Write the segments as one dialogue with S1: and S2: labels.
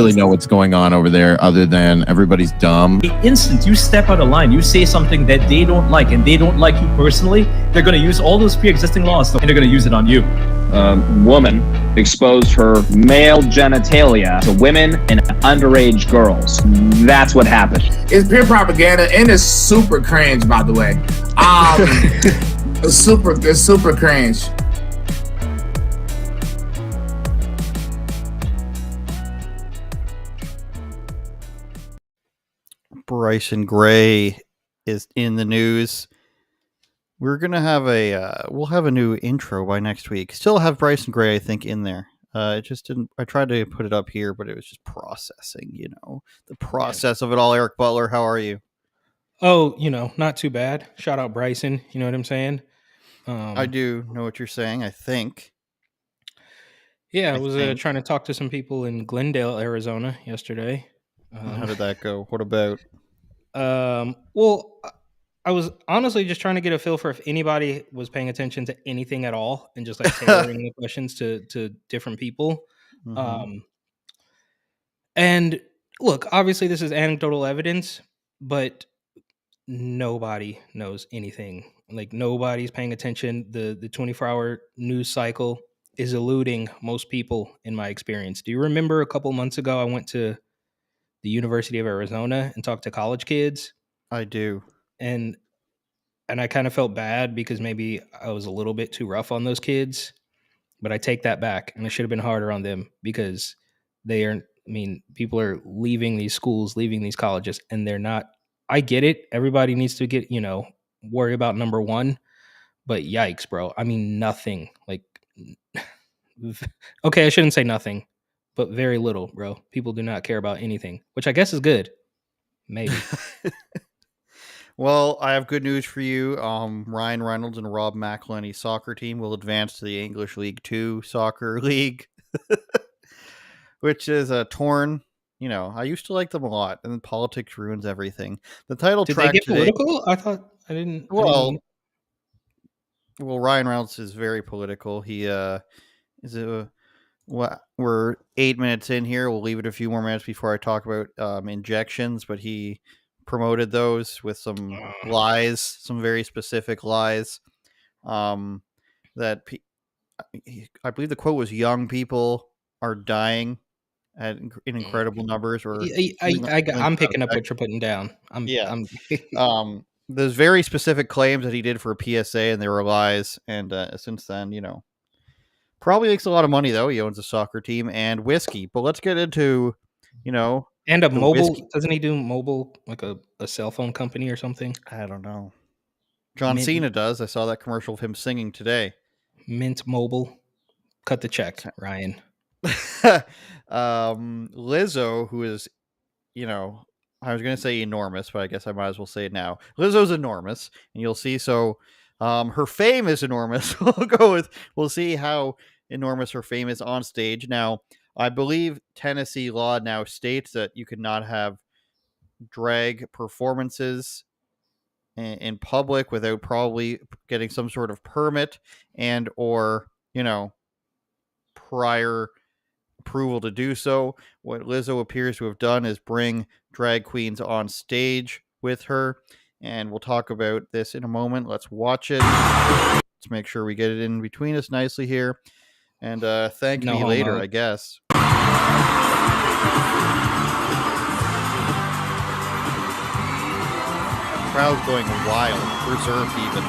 S1: really know what's going on over there other than everybody's dumb.
S2: The instant you step out of line, you say something that they don't like and they don't like you personally, they're going to use all those pre-existing laws and they're going to use it on you.
S3: Woman exposed her male genitalia to women and underage girls. That's what happened.
S4: It's pure propaganda and it's super cringe, by the way. It's super cringe.
S5: Bryson Gray is in the news. We're gonna have we'll have a new intro by next week. Still have Bryson Gray, I think, in there. It just didn't. I tried to put it up here, but it was just processing. The process of it all. Eric Butler, how are you?
S6: Oh, not too bad. Shout out Bryson. You know what I'm saying?
S5: I do know what you're saying. I think.
S6: Yeah, I was trying to talk to some people in Glendale, Arizona yesterday.
S5: How did that go? What about?
S6: Well, I was honestly just trying to get a feel for if anybody was paying attention to anything at all and just like tailoring the questions to different people.
S5: Mm-hmm.
S6: And look, obviously this is anecdotal evidence, but nobody knows anything. Like nobody's paying attention. The 24-hour news cycle is eluding most people in my experience. Do you remember a couple months ago I went to the University of Arizona and talked to college kids?
S5: I do.
S6: And I kind of felt bad because maybe I was a little bit too rough on those kids, but I take that back and I should have been harder on them because people are leaving these schools, leaving these colleges, and they're not. I get it. Everybody needs to get, worry about number one, but yikes, bro. I mean, nothing. Like, okay, I shouldn't say nothing, but very little, bro. People do not care about anything, which I guess is good. Maybe.
S5: Well, I have good news for you. Ryan Reynolds and Rob McElhenney's soccer team will advance to the English League 2 soccer league, which is a torn. I used to like them a lot, and then politics ruins everything. The title track
S6: Did they get
S5: today,
S6: political? I thought I didn't.
S5: Well, Ryan Reynolds is very political. He we're 8 minutes in here. We'll leave it a few more minutes before I talk about injections, but he promoted those with some lies, some very specific lies. That I believe the quote was, "Young people are dying in incredible numbers." Or
S6: I'm picking up what you're putting down.
S5: There's very specific claims that he did for a PSA, and they were lies. And since then, probably makes a lot of money though. He owns a soccer team and whiskey. But let's get into,
S6: and a mobile.
S5: Whiskey.
S6: Doesn't he do mobile, like a cell phone company or something?
S5: I don't know. John Cena does. I saw that commercial of him singing today.
S6: Mint Mobile. Cut the check, Ryan.
S5: Lizzo, who is, I was going to say enormous, but I guess I might as well say it now. Lizzo's enormous, and you'll see. So her fame is enormous. We'll see how enormous her fame is on stage. Now, I believe Tennessee law now states that you cannot have drag performances in public without probably getting some sort of permit and or, prior approval to do so. What Lizzo appears to have done is bring drag queens on stage with her, and we'll talk about this in a moment. Let's watch it. Let's make sure we get it in between us nicely here, and thank me later, I guess. Crowd's going wild, berserk even.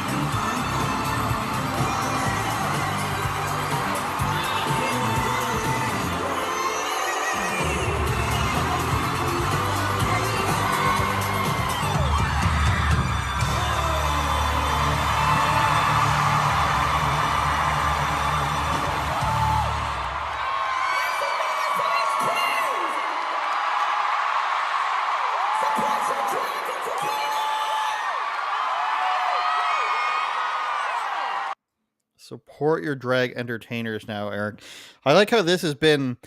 S5: Support your drag entertainers now, Eric. I like how this has been,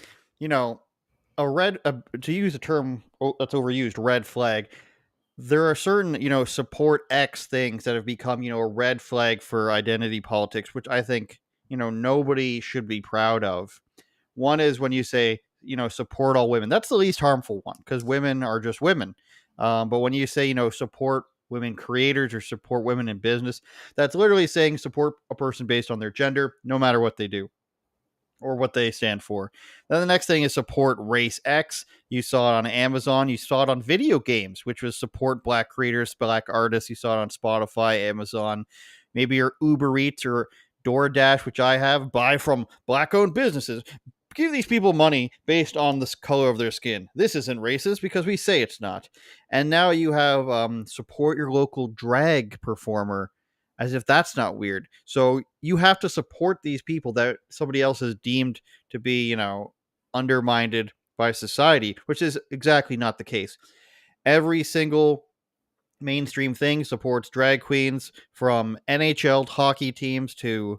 S5: to use a term that's overused, red flag. There are certain, support X things that have become, a red flag for identity politics, which I think, nobody should be proud of. One is when you say support all women. That's the least harmful one because women are just women. But when you say, support women creators or support women in business, that's literally saying support a person based on their gender, no matter what they do or what they stand for. Then the next thing is support race X. You saw it on Amazon. You saw it on video games, which was support black creators, black artists. You saw it on Spotify, Amazon, maybe your Uber Eats or DoorDash, which I have, buy from black owned businesses. Give these people money based on the color of their skin. This isn't racist because we say it's not. And now you have support your local drag performer, as if that's not weird. So you have to support these people that somebody else has deemed to be, undermined by society, which is exactly not the case. Every single mainstream thing supports drag queens, from NHL hockey teams to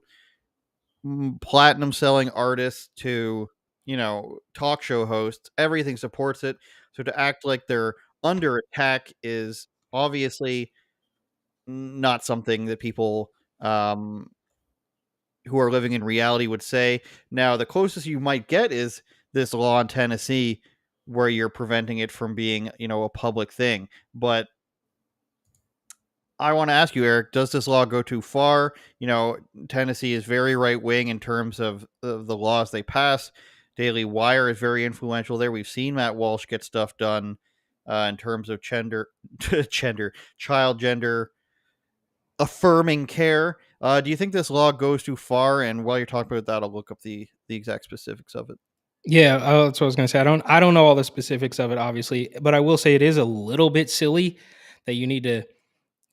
S5: platinum selling artists to, talk show hosts. Everything supports it. So to act like they're under attack is obviously not something that people who are living in reality would say. Now, the closest you might get is this law in Tennessee where you're preventing it from being, a public thing. But I want to ask you, Eric, does this law go too far? Tennessee is very right wing in terms of the laws they pass. Daily Wire is very influential there. We've seen Matt Walsh get stuff done in terms of child gender affirming care. Do you think this law goes too far? And while you're talking about that, I'll look up the exact specifics of it.
S6: Yeah, that's what I was gonna say. I don't know all the specifics of it, obviously, but I will say it is a little bit silly that you need to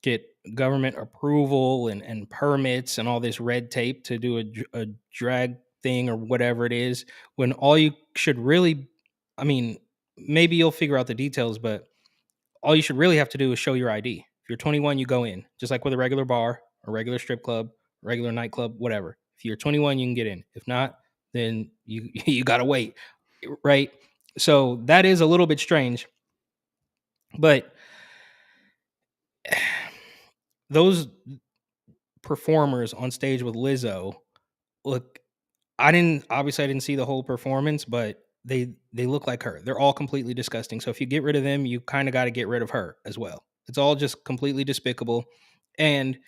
S6: get government approval and permits and all this red tape to do a drag thing or whatever it is, when all you should really, I mean, maybe you'll figure out the details, but all you should really have to do is show your ID. If you're 21, you go in, just like with a regular bar, a regular strip club, regular nightclub, whatever. If you're 21, you can get in. If not, then you you gotta wait, right? So that is a little bit strange, but those performers on stage with Lizzo, look, I didn't see the whole performance, but they look like her. They're all completely disgusting. So if you get rid of them, you kind of got to get rid of her as well. It's all just completely despicable, and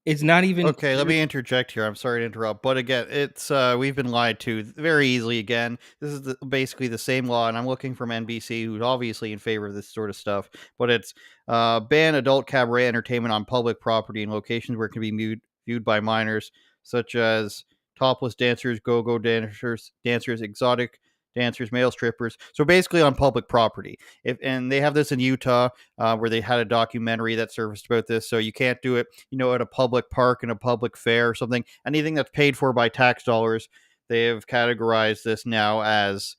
S6: it's not even
S5: Okay, let me interject here. I'm sorry to interrupt, but again, it's we've been lied to very easily. Again, this is basically the same law, and I'm looking from NBC, who's obviously in favor of this sort of stuff. But it's ban adult cabaret entertainment on public property in locations where it can be viewed by minors, such as topless dancers, go-go dancers, exotic dancers, male strippers. So basically, on public property. And they have this in Utah, where they had a documentary that surfaced about this. So you can't do it, at a public park and a public fair or something. Anything that's paid for by tax dollars, they have categorized this now as,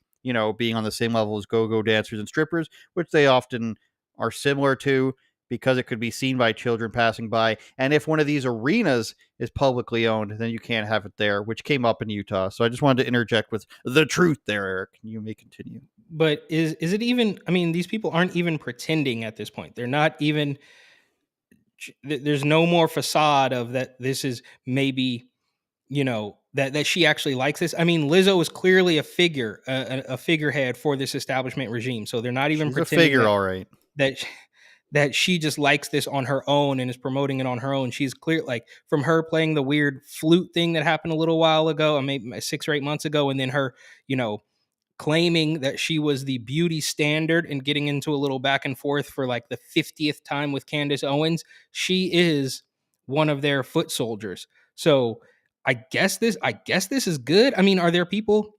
S5: being on the same level as go-go dancers and strippers, which they often are similar to because it could be seen by children passing by. And if one of these arenas is publicly owned, then you can't have it there, which came up in Utah. So I just wanted to interject with the truth there, Eric. You may continue.
S6: But is it even? I mean, these people aren't even pretending at this point. They're not even. There's no more facade of that. This is maybe, that she actually likes this. I mean, Lizzo is clearly a figure, a figurehead for this establishment regime. So they're not even
S5: She's
S6: pretending
S5: a figure, all right.
S6: that she just likes this on her own and is promoting it on her own. She's clear, like from her playing the weird flute thing that happened a little while ago, maybe 6 or 8 months ago, and then her, claiming that she was the beauty standard and getting into a little back and forth for like the 50th time with Candace Owens. She is one of their foot soldiers. So I guess this is good. I mean, are there people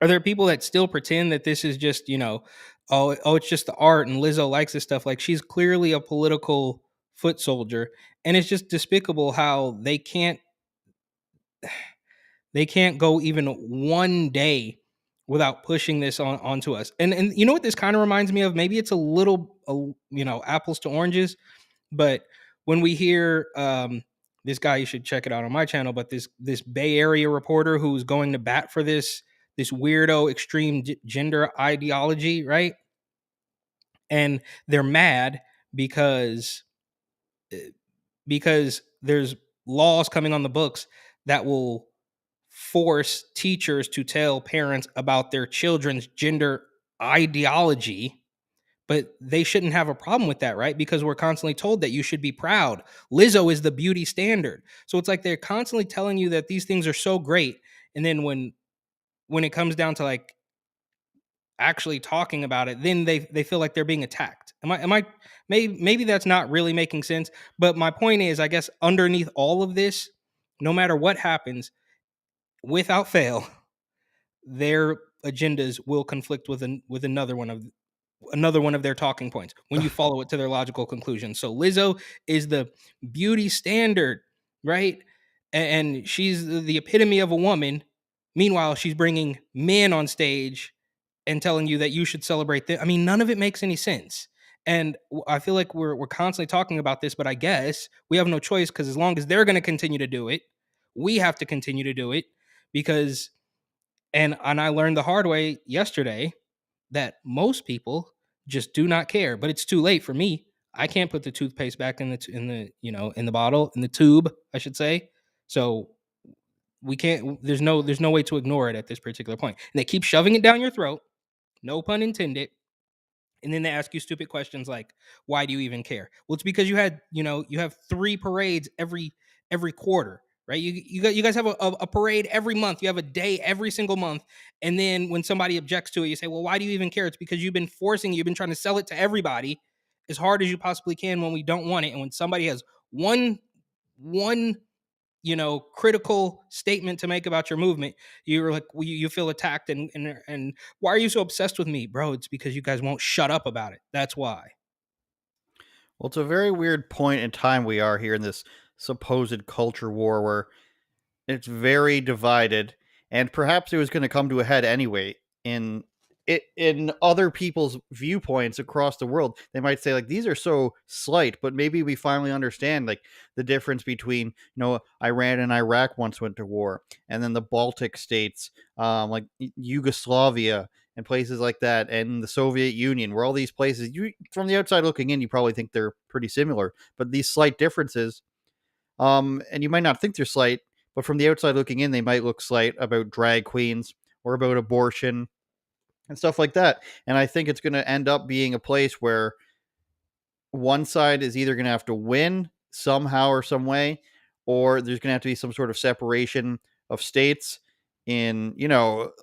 S6: that still pretend that this is just, oh, it's just the art and Lizzo likes this stuff? Like, she's clearly a political foot soldier, and it's just despicable how they can't go even one day without pushing this onto us. And you know what this kind of reminds me of? Maybe it's a little, apples to oranges, but when we hear this guy, you should check it out on my channel, but this Bay Area reporter who's going to bat for this weirdo extreme gender ideology, right? And they're mad because there's laws coming on the books that will force teachers to tell parents about their children's gender ideology, but they shouldn't have a problem with that, right? Because we're constantly told that you should be proud. Lizzo is the beauty standard. So it's like they're constantly telling you that these things are so great, and then when it comes down to like actually talking about it, then they feel like they're being attacked. Am I maybe that's not really making sense, but my point is, I guess underneath all of this, no matter what happens, without fail, their agendas will conflict with another one of their talking points when you follow it to their logical conclusion. So Lizzo is the beauty standard, right? And she's the epitome of a woman. Meanwhile, she's bringing men on stage and telling you that you should celebrate them. I mean, none of it makes any sense. And I feel like we're constantly talking about this, but I guess we have no choice, because as long as they're going to continue to do it, we have to continue to do it, because and I learned the hard way yesterday that most people just do not care. But it's too late for me. I can't put the toothpaste back in the bottle, in the tube, I should say. So we can't. There's no way to ignore it at this particular point. And they keep shoving it down your throat. No pun intended. And then they ask you stupid questions like, why do you even care? Well, it's because you have 3 parades every quarter, right? You guys have a parade every month. You have a day every single month. And then when somebody objects to it, you say, well, why do you even care? It's because you've been trying to sell it to everybody as hard as you possibly can when we don't want it. And when somebody has one critical statement to make about your movement, you're like, you feel attacked, and why are you so obsessed with me, bro? It's because you guys won't shut up about it. That's why.
S5: Well, it's a very weird point in time we are here in this supposed culture war where it's very divided, and perhaps it was going to come to a head anyway. In other people's viewpoints across the world, they might say like these are so slight, but maybe we finally understand like the difference between Iran and Iraq once went to war, and then the Baltic states, like Yugoslavia and places like that, and the Soviet Union, where all these places, you from the outside looking in, you probably think they're pretty similar, but these slight differences, and you might not think they're slight, but from the outside looking in, they might look slight about drag queens or about abortion and stuff like that. And I think it's going to end up being a place where one side is either going to have to win somehow or some way, or there's going to have to be some sort of separation of states in,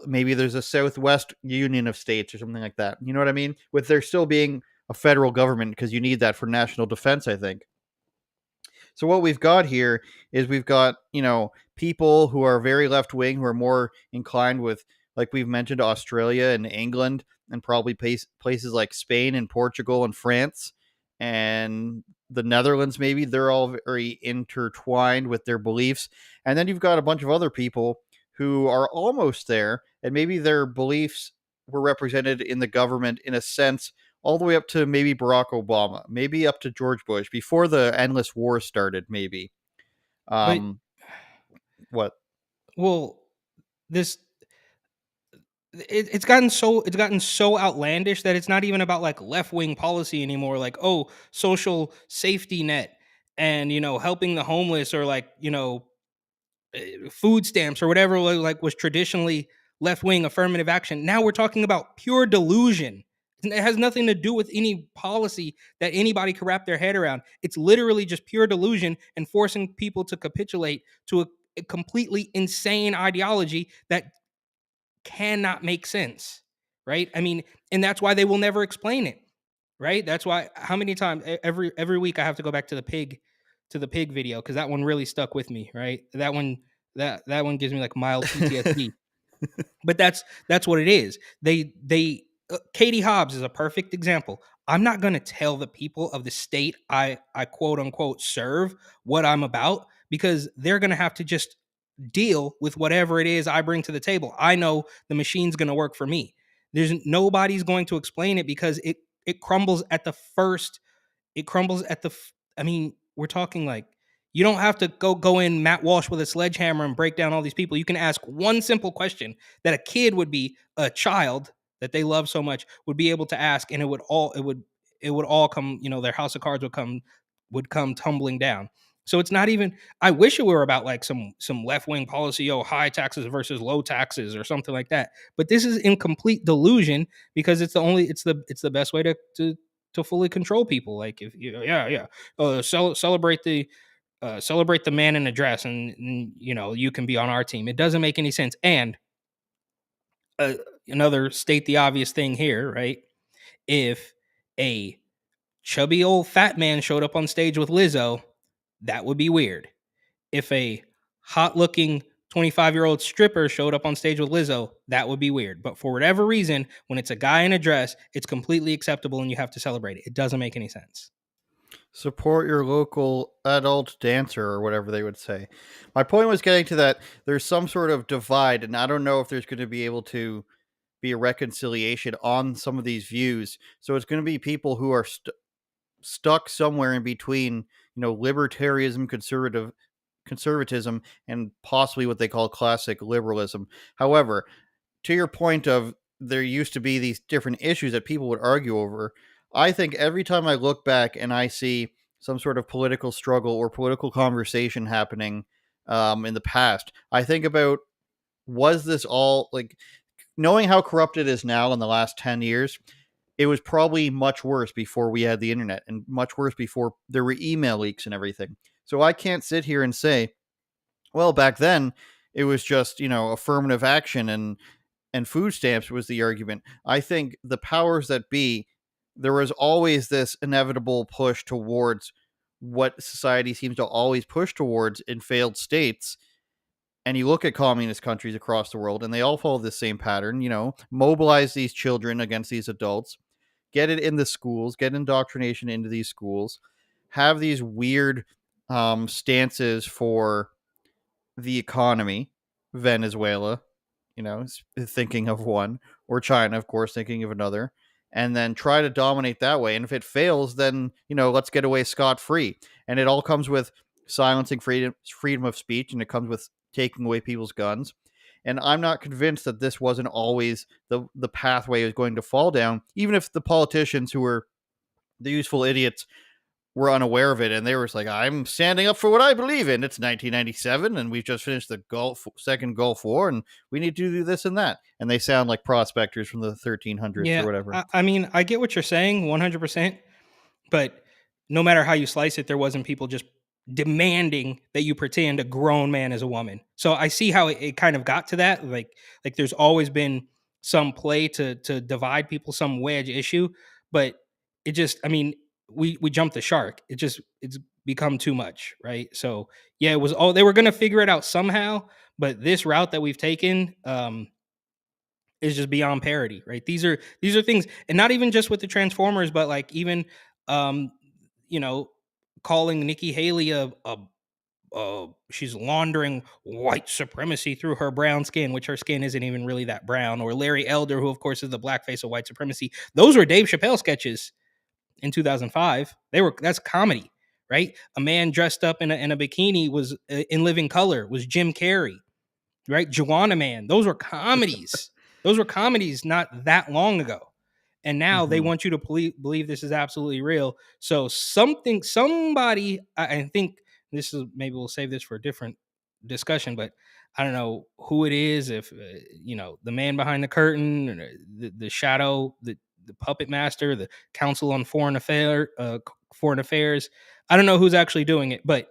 S5: maybe there's a Southwest Union of states or something like that. You know what I mean? With there still being a federal government, because you need that for national defense, I think. So what we've got here is we've got, people who are very left wing, who are more inclined with, like we've mentioned, Australia and England, and probably places like Spain and Portugal and France and the Netherlands, maybe. They're all very intertwined with their beliefs. And then you've got a bunch of other people who are almost there, and maybe their beliefs were represented in the government in a sense all the way up to maybe Barack Obama, maybe up to George Bush, before the endless war started, maybe. What?
S6: Well, this it's gotten so outlandish that it's not even about like left wing policy anymore. Like, oh, social safety net, and helping the homeless, or like food stamps or whatever, like was traditionally left wing affirmative action. Now we're talking about pure delusion. It has nothing to do with any policy that anybody can wrap their head around. It's literally just pure delusion and forcing people to capitulate to a completely insane ideology that cannot make sense, right? I mean, and that's why they will never explain it, right? That's why how many times every week I have to go back to the pig video, because that one really stuck with me, right? That one gives me like mild PTSD. But that's what it is. They Katie Hobbs is a perfect example. I'm not going to tell the people of the state I quote unquote serve what I'm about, because they're going to have to just deal with whatever it is I bring to the table. I know the machine's going to work for me. Nobody's going to explain it, because it crumbles at the first. It crumbles at the. I mean, we're talking like you don't have to go in Matt Walsh with a sledgehammer and break down all these people. You can ask one simple question that a child that they love so much would be able to ask, and it would all come. Their house of cards would come tumbling down. So it's not even. I wish it were about like some left wing policy, high taxes versus low taxes or something like that. But this is in complete delusion because it's the best way to fully control people. Like if celebrate the man in a dress, and you can be on our team. It doesn't make any sense. And another state the obvious thing here, right? If a chubby old fat man showed up on stage with Lizzo, that would be weird. If a hot looking 25-year-old stripper showed up on stage with Lizzo, that would be weird. But for whatever reason, when it's a guy in a dress, it's completely acceptable and you have to celebrate it. It doesn't make any sense.
S5: Support your local adult dancer or whatever they would say. My point was getting to that there's some sort of divide, and I don't know if there's going to be able to be a reconciliation on some of these views. So it's going to be people who are stuck somewhere in between, libertarianism, conservatism, and possibly what they call classic liberalism. However, to your point of there used to be these different issues that people would argue over, I think every time I look back and I see some sort of political struggle or political conversation happening in the past, I think about, was this all like, knowing how corrupt it is now in the last 10 years, it was probably much worse before we had the internet and much worse before there were email leaks and everything. So I can't sit here and say, well, back then it was just, affirmative action and food stamps was the argument. I think the powers that be, there was always this inevitable push towards what society seems to always push towards in failed states. And you look at communist countries across the world and they all follow the same pattern, mobilize these children against these adults, get it in the schools, get indoctrination into these schools, have these weird stances for the economy. Venezuela, thinking of one, or China, of course, thinking of another, and then try to dominate that way. And if it fails, then, let's get away scot-free. And it all comes with silencing freedom of speech, and it comes with taking away people's guns. And I'm not convinced that this wasn't always the pathway is going to fall down, even if the politicians who were the useful idiots were unaware of it, and they were like, I'm standing up for what I believe in. It's 1997 and we've just finished the second Gulf War and we need to do this and that. And they sound like prospectors from the 1300s or whatever.
S6: I mean, I get what you're saying 100%, but no matter how you slice it, there wasn't people just demanding that you pretend a grown man is a woman. So I see how it kind of got to that. Like there's always been some play to divide people, some wedge issue, but it just, I mean, we jumped the shark. It's become too much, right? So yeah, it was all, they were going to figure it out somehow, but this route that we've taken is just beyond parody, right? These are things, and not even just with the Transformers, but like even calling Nikki Haley a she's laundering white supremacy through her brown skin, which her skin isn't even really that brown, or Larry Elder, who of course is the blackface of white supremacy. Those were Dave Chappelle sketches in 2005. That's comedy, right? A man dressed up in a bikini was in Living Color was Jim Carrey, right? Joanna Man. Those were comedies. Those were comedies not that long ago. And now they want you to believe this is absolutely real. So somebody, I think this is, maybe we'll save this for a different discussion, but I don't know who it is. If, the man behind the curtain, the shadow, the puppet master, the Council on Foreign Affairs. I don't know who's actually doing it, but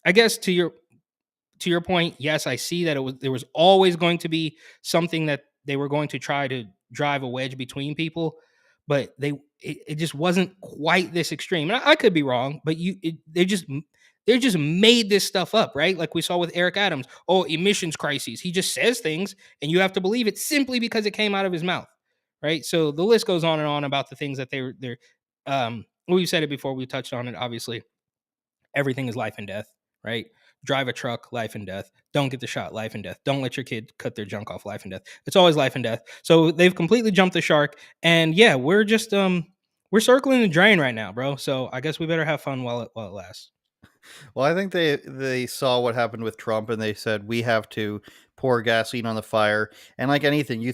S6: I guess to your point, yes, I see that there was always going to be something that they were going to try to drive a wedge between people, but it just wasn't quite this extreme. And I could be wrong, but they just made this stuff up, right? Like we saw with Eric Adams. Oh, emissions crises. He just says things, and you have to believe it simply because it came out of his mouth, right? So the list goes on and on about the things that they're. We've said it before. We touched on it. Obviously, everything is life and death, right? Drive a truck, life and death. Don't get the shot, life and death. Don't let your kid cut their junk off, life and death. It's always life and death. So they've completely jumped the shark. And yeah, we're just we're circling the drain right now, bro. So I guess we better have fun while it lasts.
S5: Well, I think they saw what happened with Trump and they said we have to pour gasoline on the fire. And like anything,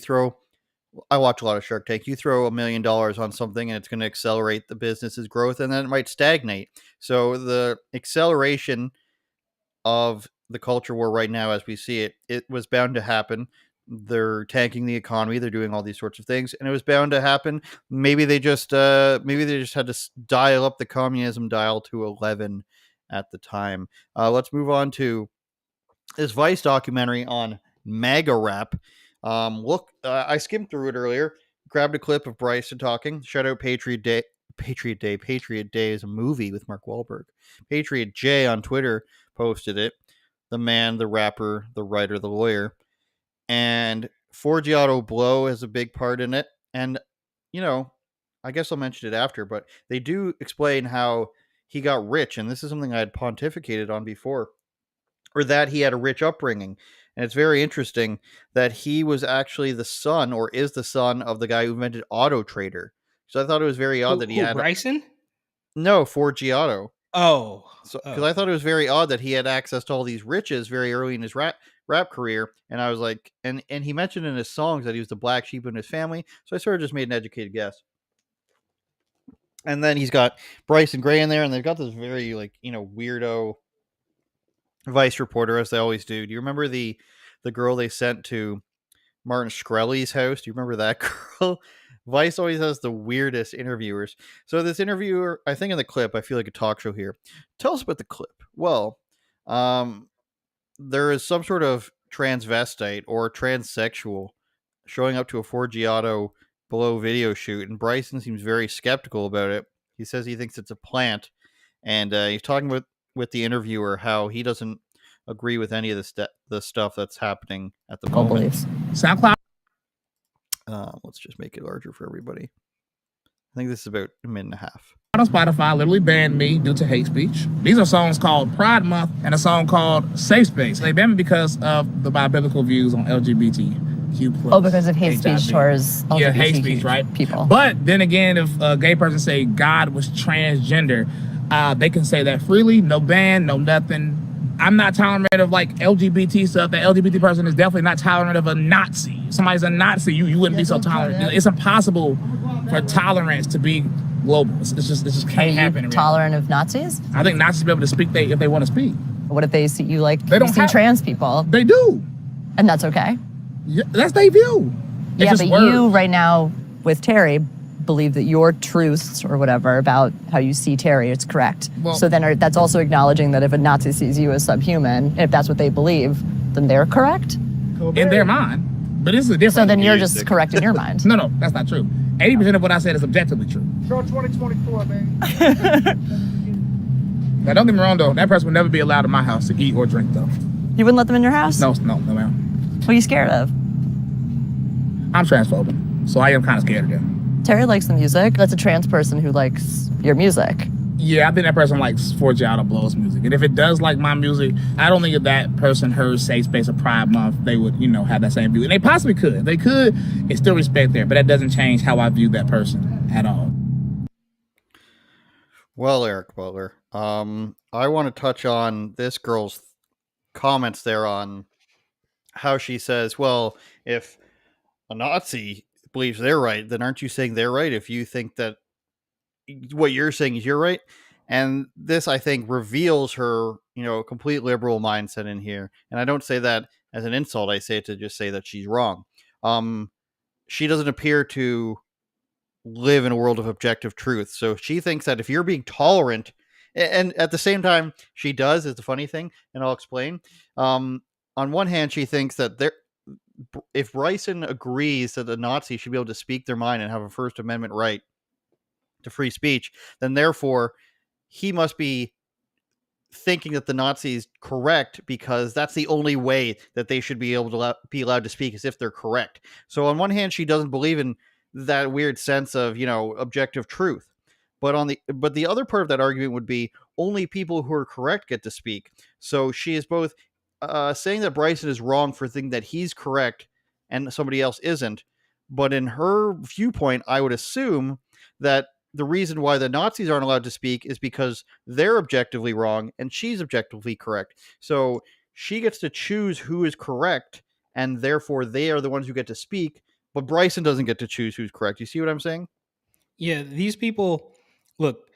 S5: I watch a lot of Shark Tank. You throw $1 million on something and it's going to accelerate the business's growth, and then it might stagnate. So the acceleration of the culture war right now as we see it. It was bound to happen. They're tanking the economy. They're doing all these sorts of things, and it was bound to happen. Maybe they just had to dial up the communism dial to 11 at the time. Let's move on to this Vice documentary on MAGA rap. I skimmed through it earlier, grabbed a clip of Bryson talking. Shout out Patriot Day. Patriot Day. Patriot Day is a movie with Mark Wahlberg. Patriot J on Twitter posted it. The man, the rapper, the writer, the lawyer. And Forgiato Blow has a big part in it. And, I guess I'll mention it after, but they do explain how he got rich. And this is something I had pontificated on before, or that he had a rich upbringing. And it's very interesting that he was actually the son, or is the son, of the guy who invented Auto Trader. So I thought it was very odd that he had
S6: Bryson?
S5: No, Forgiato.
S6: Oh,
S5: so because I thought it was very odd that he had access to all these riches very early in his rap career, and I was like, and he mentioned in his songs that he was the black sheep in his family, so I sort of just made an educated guess. And then he's got Bryson Gray in there, and they've got this very weirdo Vice reporter, as they always do. Do you remember the girl they sent to Martin Shkreli's house? Do you remember that girl? Vice always has the weirdest interviewers. So this interviewer, I think in the clip, I feel like a talk show here. Tell us about the clip. Well, there is some sort of transvestite or transsexual showing up to a Forgiato Blow video shoot, and Bryson seems very skeptical about it. He says he thinks it's a plant, and he's talking with the interviewer how he doesn't agree with any of the stuff that's happening at the moment.
S4: SoundCloud.
S5: Let's just make it larger for everybody. I think this is about a minute and a half.
S4: On Spotify literally banned me due to hate speech. These are songs called Pride Month and a song called Safe Space. They banned me because of my biblical views on LGBTQ+.
S7: Oh, because of hate speech towards LGBTQ
S4: hate speech, right?
S7: People.
S4: But then again, if a gay person say God was transgender, they can say that freely, no ban, no nothing. I'm not tolerant of LGBT stuff. The LGBT person is definitely not tolerant of a Nazi. If somebody's a Nazi, you wouldn't be so tolerant. It's impossible for tolerance to be global. It just can't happen.
S7: Tolerant of Nazis?
S4: I think Nazis be able to speak if they want to speak.
S7: What if they see you trans people?
S4: They do.
S7: And that's okay?
S4: Yeah, that's their view.
S7: Yeah, but you right now with Terry believe that your truths or whatever about how you see Terry, it's correct. Well, so then that's also acknowledging that if a Nazi sees you as subhuman, if that's what they believe, then they're correct?
S4: In their mind. But it's a different.
S7: So then you're just correct in your mind.
S4: No, that's not true. 80% of what I said is objectively true.
S8: Show 2024, man.
S4: Now, don't get me wrong, though. That person would never be allowed in my house to eat or drink, though.
S7: You wouldn't let them in your house?
S4: No, ma'am.
S7: What are you scared of?
S4: I'm transphobic, so I am kind of scared of them.
S7: Terry likes the music. That's a trans person who likes your music.
S4: Yeah, I think that person likes Forgiato Blow's music. And if it does like my music, I don't think if that person heard Safe Space or Pride Month, they would, have that same view. And they possibly could. If they could, it's still respect there. But that doesn't change how I view that person at all.
S5: Well, Eric Butler, I want to touch on this girl's comments there on how she says, well, if a Nazi believes they're right, then aren't you saying they're right if you think that what you're saying is you're right? And this, I think, reveals her, complete liberal mindset in here. And I don't say that as an insult. I say it to just say that she's wrong. She doesn't appear to live in a world of objective truth. So she thinks that if you're being tolerant, and at the same time, she does, is the funny thing, and I'll explain. On one hand, she thinks that if Bryson agrees that the Nazis should be able to speak their mind and have a First Amendment right to free speech, then therefore he must be thinking that the Nazi is correct because that's the only way that they should be able to be allowed to speak, as if they're correct. So on one hand, she doesn't believe in that weird sense of, objective truth. But the other part of that argument would be only people who are correct get to speak. So she is both saying that Bryson is wrong for thinking that he's correct and somebody else isn't. But in her viewpoint, I would assume that the reason why the Nazis aren't allowed to speak is because they're objectively wrong and she's objectively correct. So she gets to choose who is correct, and therefore they are the ones who get to speak. But Bryson doesn't get to choose who's correct. You see what I'm saying?
S6: Yeah, these people, look,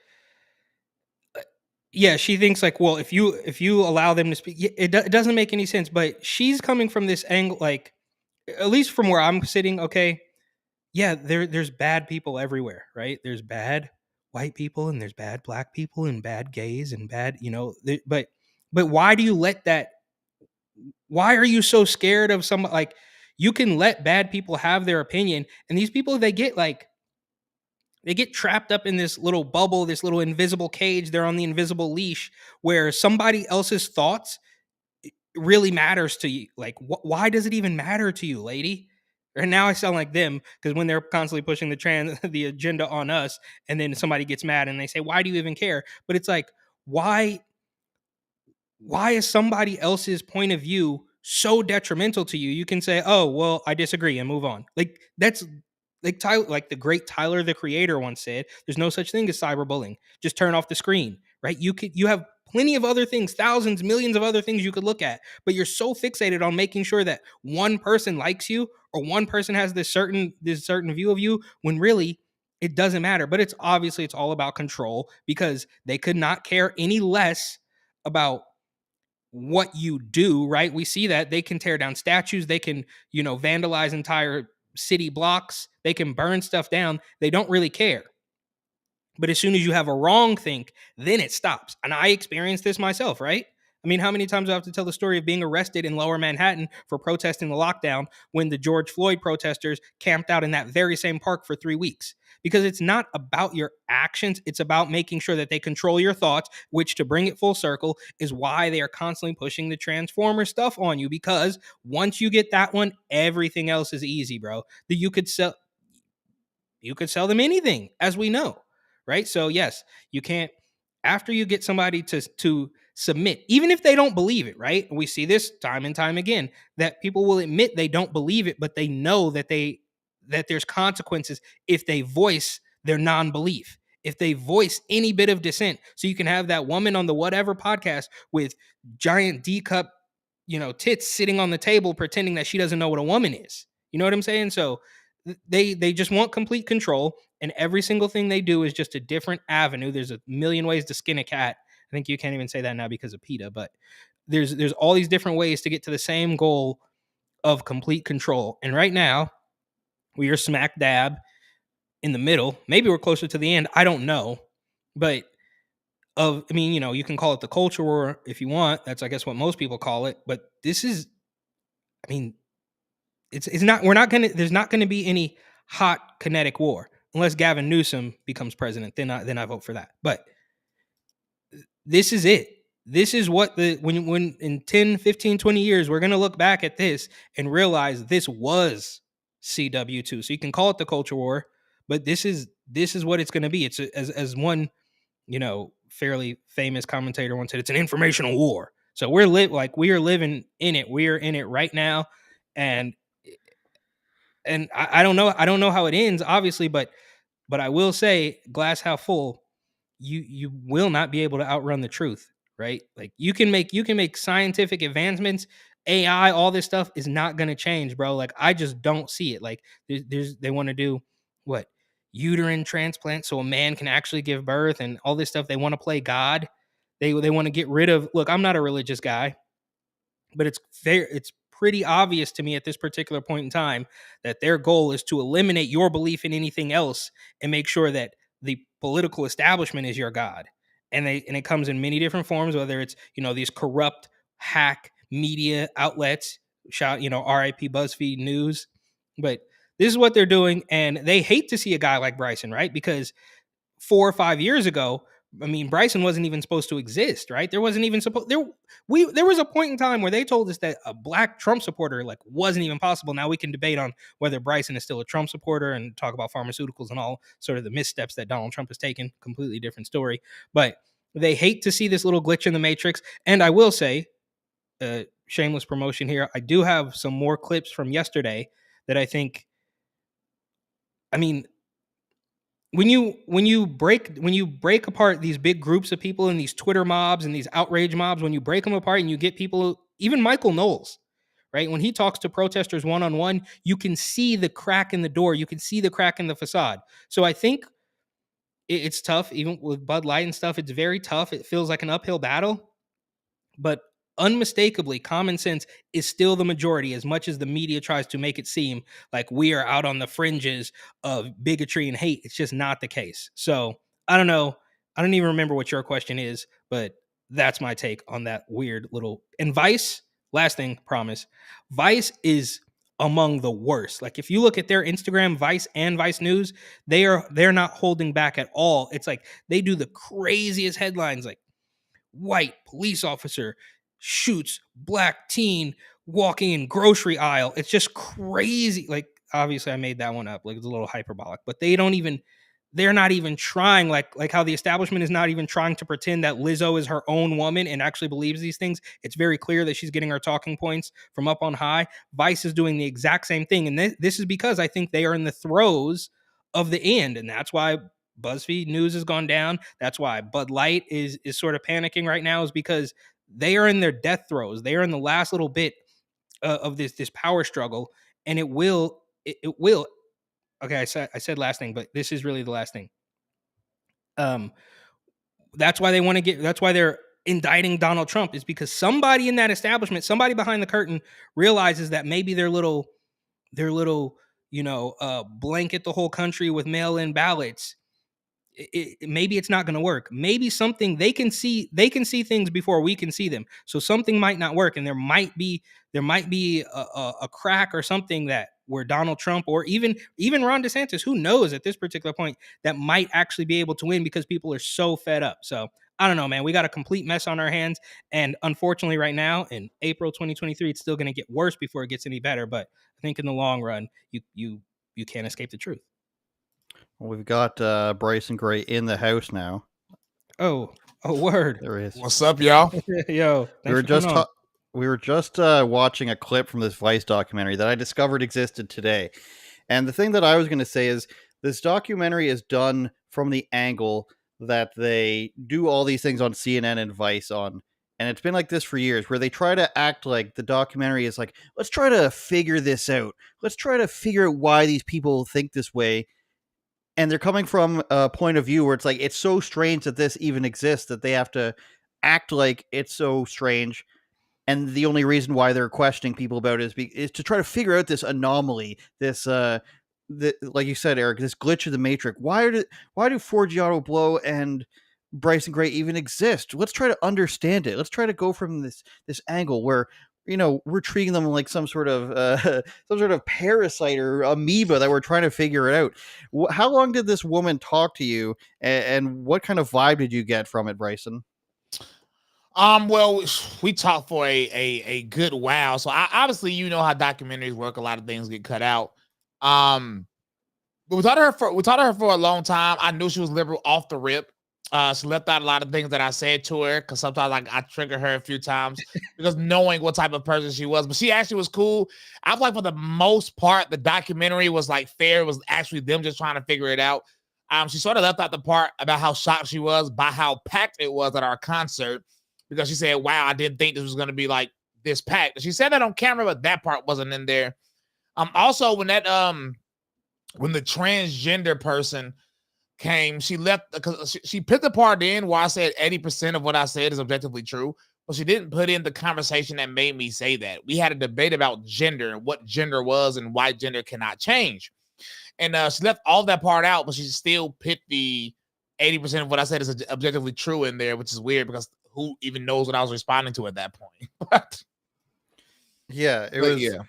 S6: Yeah, she thinks like, well, if you allow them to speak, it doesn't make any sense. But she's coming from this angle, like at least from where I'm sitting. Okay, yeah, there's bad people everywhere, right? There's bad white people and there's bad black people and bad gays and bad, but why do you let that? Why are you so scared of some like? You can let bad people have their opinion, and these people they get trapped up in this little bubble, this little invisible cage. They're on the invisible leash where somebody else's thoughts really matters to you. Like, why does it even matter to you, lady? And now I sound like them because when they're constantly pushing the agenda on us, and then somebody gets mad and they say, "Why do you even care?" But it's like, why? Why is somebody else's point of view so detrimental to you? You can say, "Oh, well, I disagree," and move on. Like that's like Tyler, like the great Tyler the Creator once said, "There's no such thing as cyberbullying. Just turn off the screen." Right? You have plenty of other things, thousands, millions of other things you could look at, but you're so fixated on making sure that one person likes you or one person has this certain view of you when really it doesn't matter. But it's all about control because they could not care any less about what you do, right? We see that they can tear down statues, they can, vandalize entire city blocks, they can burn stuff down. They don't really care. But as soon as you have a wrong think, then it stops. And I experienced this myself, right? I mean, how many times do I have to tell the story of being arrested in Lower Manhattan for protesting the lockdown when the George Floyd protesters camped out in that very same park for 3 weeks? Because it's not about your actions, it's about making sure that they control your thoughts, which, to bring it full circle, is why they are constantly pushing the Transformer stuff on you. Because once you get that one, everything else is easy, bro. That you could sell them anything, as we know, right? So yes, you can't, after you get somebody to submit, even if they don't believe it, right? We see this time and time again, that people will admit they don't believe it, but they know that there's consequences if they voice their non-belief, if they voice any bit of dissent. So you can have that woman on the whatever podcast with giant D cup, tits sitting on the table pretending that she doesn't know what a woman is. You know what I'm saying? So they just want complete control, and every single thing they do is just a different avenue. There's a million ways to skin a cat. I think you can't even say that now because of PETA, but there's all these different ways to get to the same goal of complete control. And right now, we are smack dab in the middle. Maybe we're closer to the end. I don't know. But you can call it the culture war if you want. That's, I guess, what most people call it. But this is, I mean, it's not, there's not gonna be any hot kinetic war unless Gavin Newsom becomes president. Then I vote for that. But this is it. This is what when in 10, 15, 20 years, we're gonna look back at this and realize this was CW2. So you can call it the culture war, but this is what it's gonna be. It's as one, fairly famous commentator once said, it's an informational war. So we are living in it. We are in it right now. And I don't know how it ends, obviously, but I will say, glass half full, you will not be able to outrun the truth, right? Like you can make scientific advancements, AI, all this stuff is not going to change, bro. Like I just don't see it. Like they want to do what, uterine transplant so a man can actually give birth and all this stuff. They want to play God. They want to get rid of. Look, I'm not a religious guy, but it's pretty obvious to me at this particular point in time that their goal is to eliminate your belief in anything else and make sure that the political establishment is your god. And it comes in many different forms, whether it's, these corrupt hack media outlets, RIP BuzzFeed News. But this is what they're doing, and they hate to see a guy like Bryson, right? Because 4 or 5 years ago, I mean, Bryson wasn't even supposed to exist, right? There wasn't even supposed there was a point in time where they told us that a black Trump supporter wasn't even possible. Now we can debate on whether Bryson is still a Trump supporter and talk about pharmaceuticals and all sort of the missteps that Donald Trump has taken. Completely different story. But they hate to see this little glitch in the matrix. And I will say, shameless promotion here, I do have some more clips from yesterday that I think, I mean, when you break apart these big groups of people and these Twitter mobs and these outrage mobs, when you break them apart and you get people, even Michael Knowles, right? When he talks to protesters one-on-one, you can see the crack in the door. You can see the crack in the facade. So I think it's tough, even with Bud Light and stuff. It's very tough. It feels like an uphill battle, but unmistakably, common sense is still the majority, as much as the media tries to make it seem like we are out on the fringes of bigotry and hate. It's just not the case. So I don't know. I don't even remember what your question is, but that's my take on that weird little. And Vice, last thing, promise. Vice is among the worst. Like if you look at their Instagram, Vice and Vice News, they're not holding back at all. It's like they do the craziest headlines, like white police officer shoots black teen walking in grocery aisle. It's just crazy. Like obviously I made that one up. Like it's a little hyperbolic, but they're not even trying, like how the establishment is not even trying to pretend that Lizzo is her own woman and actually believes these things. It's very clear that she's getting her talking points from up on high. Vice is doing the exact same thing. And this is because I think they are in the throes of the end. And that's why BuzzFeed News has gone down. That's why Bud Light is sort of panicking right now, is because they are in their death throes. They are in the last little bit of this power struggle, and it will. Okay, I said last thing, but this is really the last thing. That's why they want to get. That's why they're indicting Donald Trump, is because somebody in that establishment, somebody behind the curtain, realizes that maybe their little, blanket the whole country with mail-in ballots. Maybe it's not going to work. Maybe something they can see things before we can see them. So something might not work, and there might be a crack or something that where Donald Trump or even Ron DeSantis, who knows at this particular point, that might actually be able to win because people are so fed up. So I don't know, man. We got a complete mess on our hands, and unfortunately, right now in April 2023, it's still going to get worse before it gets any better. But I think in the long run, you can't escape the truth.
S5: Well, we've got Bryson Gray in the house now.
S6: Oh, word.
S5: There he is.
S9: What's up, y'all?
S6: Yo,
S5: we were just watching a clip from this Vice documentary that I discovered existed today. And the thing that I was going to say is this documentary is done from the angle that they do all these things on CNN and Vice on. And it's been like this for years, where they try to act like the documentary is like, let's try to figure this out. Let's try to figure out why these people think this way. And they're coming from a point of view where it's like, it's so strange that this even exists that they have to act like it's so strange. And the only reason why they're questioning people about it is to try to figure out this anomaly, this, like you said, Eric, this glitch of the matrix. Why do Forgiato Blow and Bryson Gray even exist? Let's try to understand it. Let's try to go from this angle where, we're treating them like some sort of parasite or amoeba that we're trying to figure it out. How long did this woman talk to you, and what kind of vibe did you get from it, Bryson?
S9: Well, we talked for a good while. So obviously, how documentaries work. A lot of things get cut out. But we talked to her for a long time. I knew she was liberal off the rip. She left out a lot of things that I said to her, because sometimes I trigger her a few times because knowing what type of person she was. But she actually was cool. I feel like for the most part, the documentary was like fair. It was actually them just trying to figure it out. She sort of left out the part about how shocked she was by how packed it was at our concert, because she said, wow, I didn't think this was going to be like this packed. She said that on camera, but that part wasn't in there. Also, when the transgender person came, she left because she put the part in where I said 80% of what I said is objectively true, but she didn't put in the conversation that made me say that. We had a debate about gender and what gender was and why gender cannot change. And she left all that part out, but she still put the 80% of what I said is objectively true in there, which is weird because who even knows what I was responding to at that point? But
S5: yeah, it was. Yeah.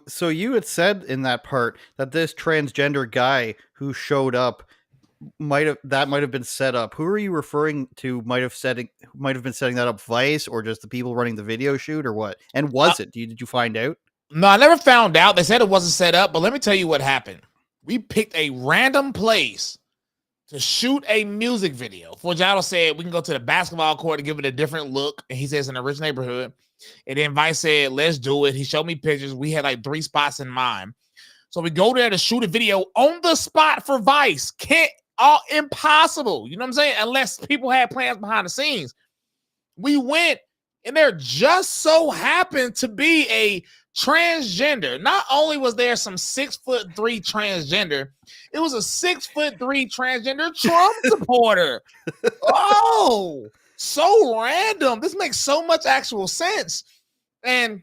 S5: So you had said in that part that this transgender guy who showed up might have been set up. Who are you referring to? Might have been setting that up, Vice, or just the people running the video shoot, or what? And was it? Did you find out?
S9: No, I never found out. They said it wasn't set up, but let me tell you what happened. We picked a random place to shoot a music video. Forgiato said we can go to the basketball court to give it a different look, and he says in a rich neighborhood. And then Vice said, let's do it. He showed me pictures. We had like 3 spots in mind. So we go there to shoot a video on the spot for Vice. Impossible. You know what I'm saying? Unless people had plans behind the scenes. We went, and there just so happened to be a transgender. Not only was there some 6'3" transgender, it was a 6'3" transgender Trump supporter. Oh, so random. This makes so much actual sense. And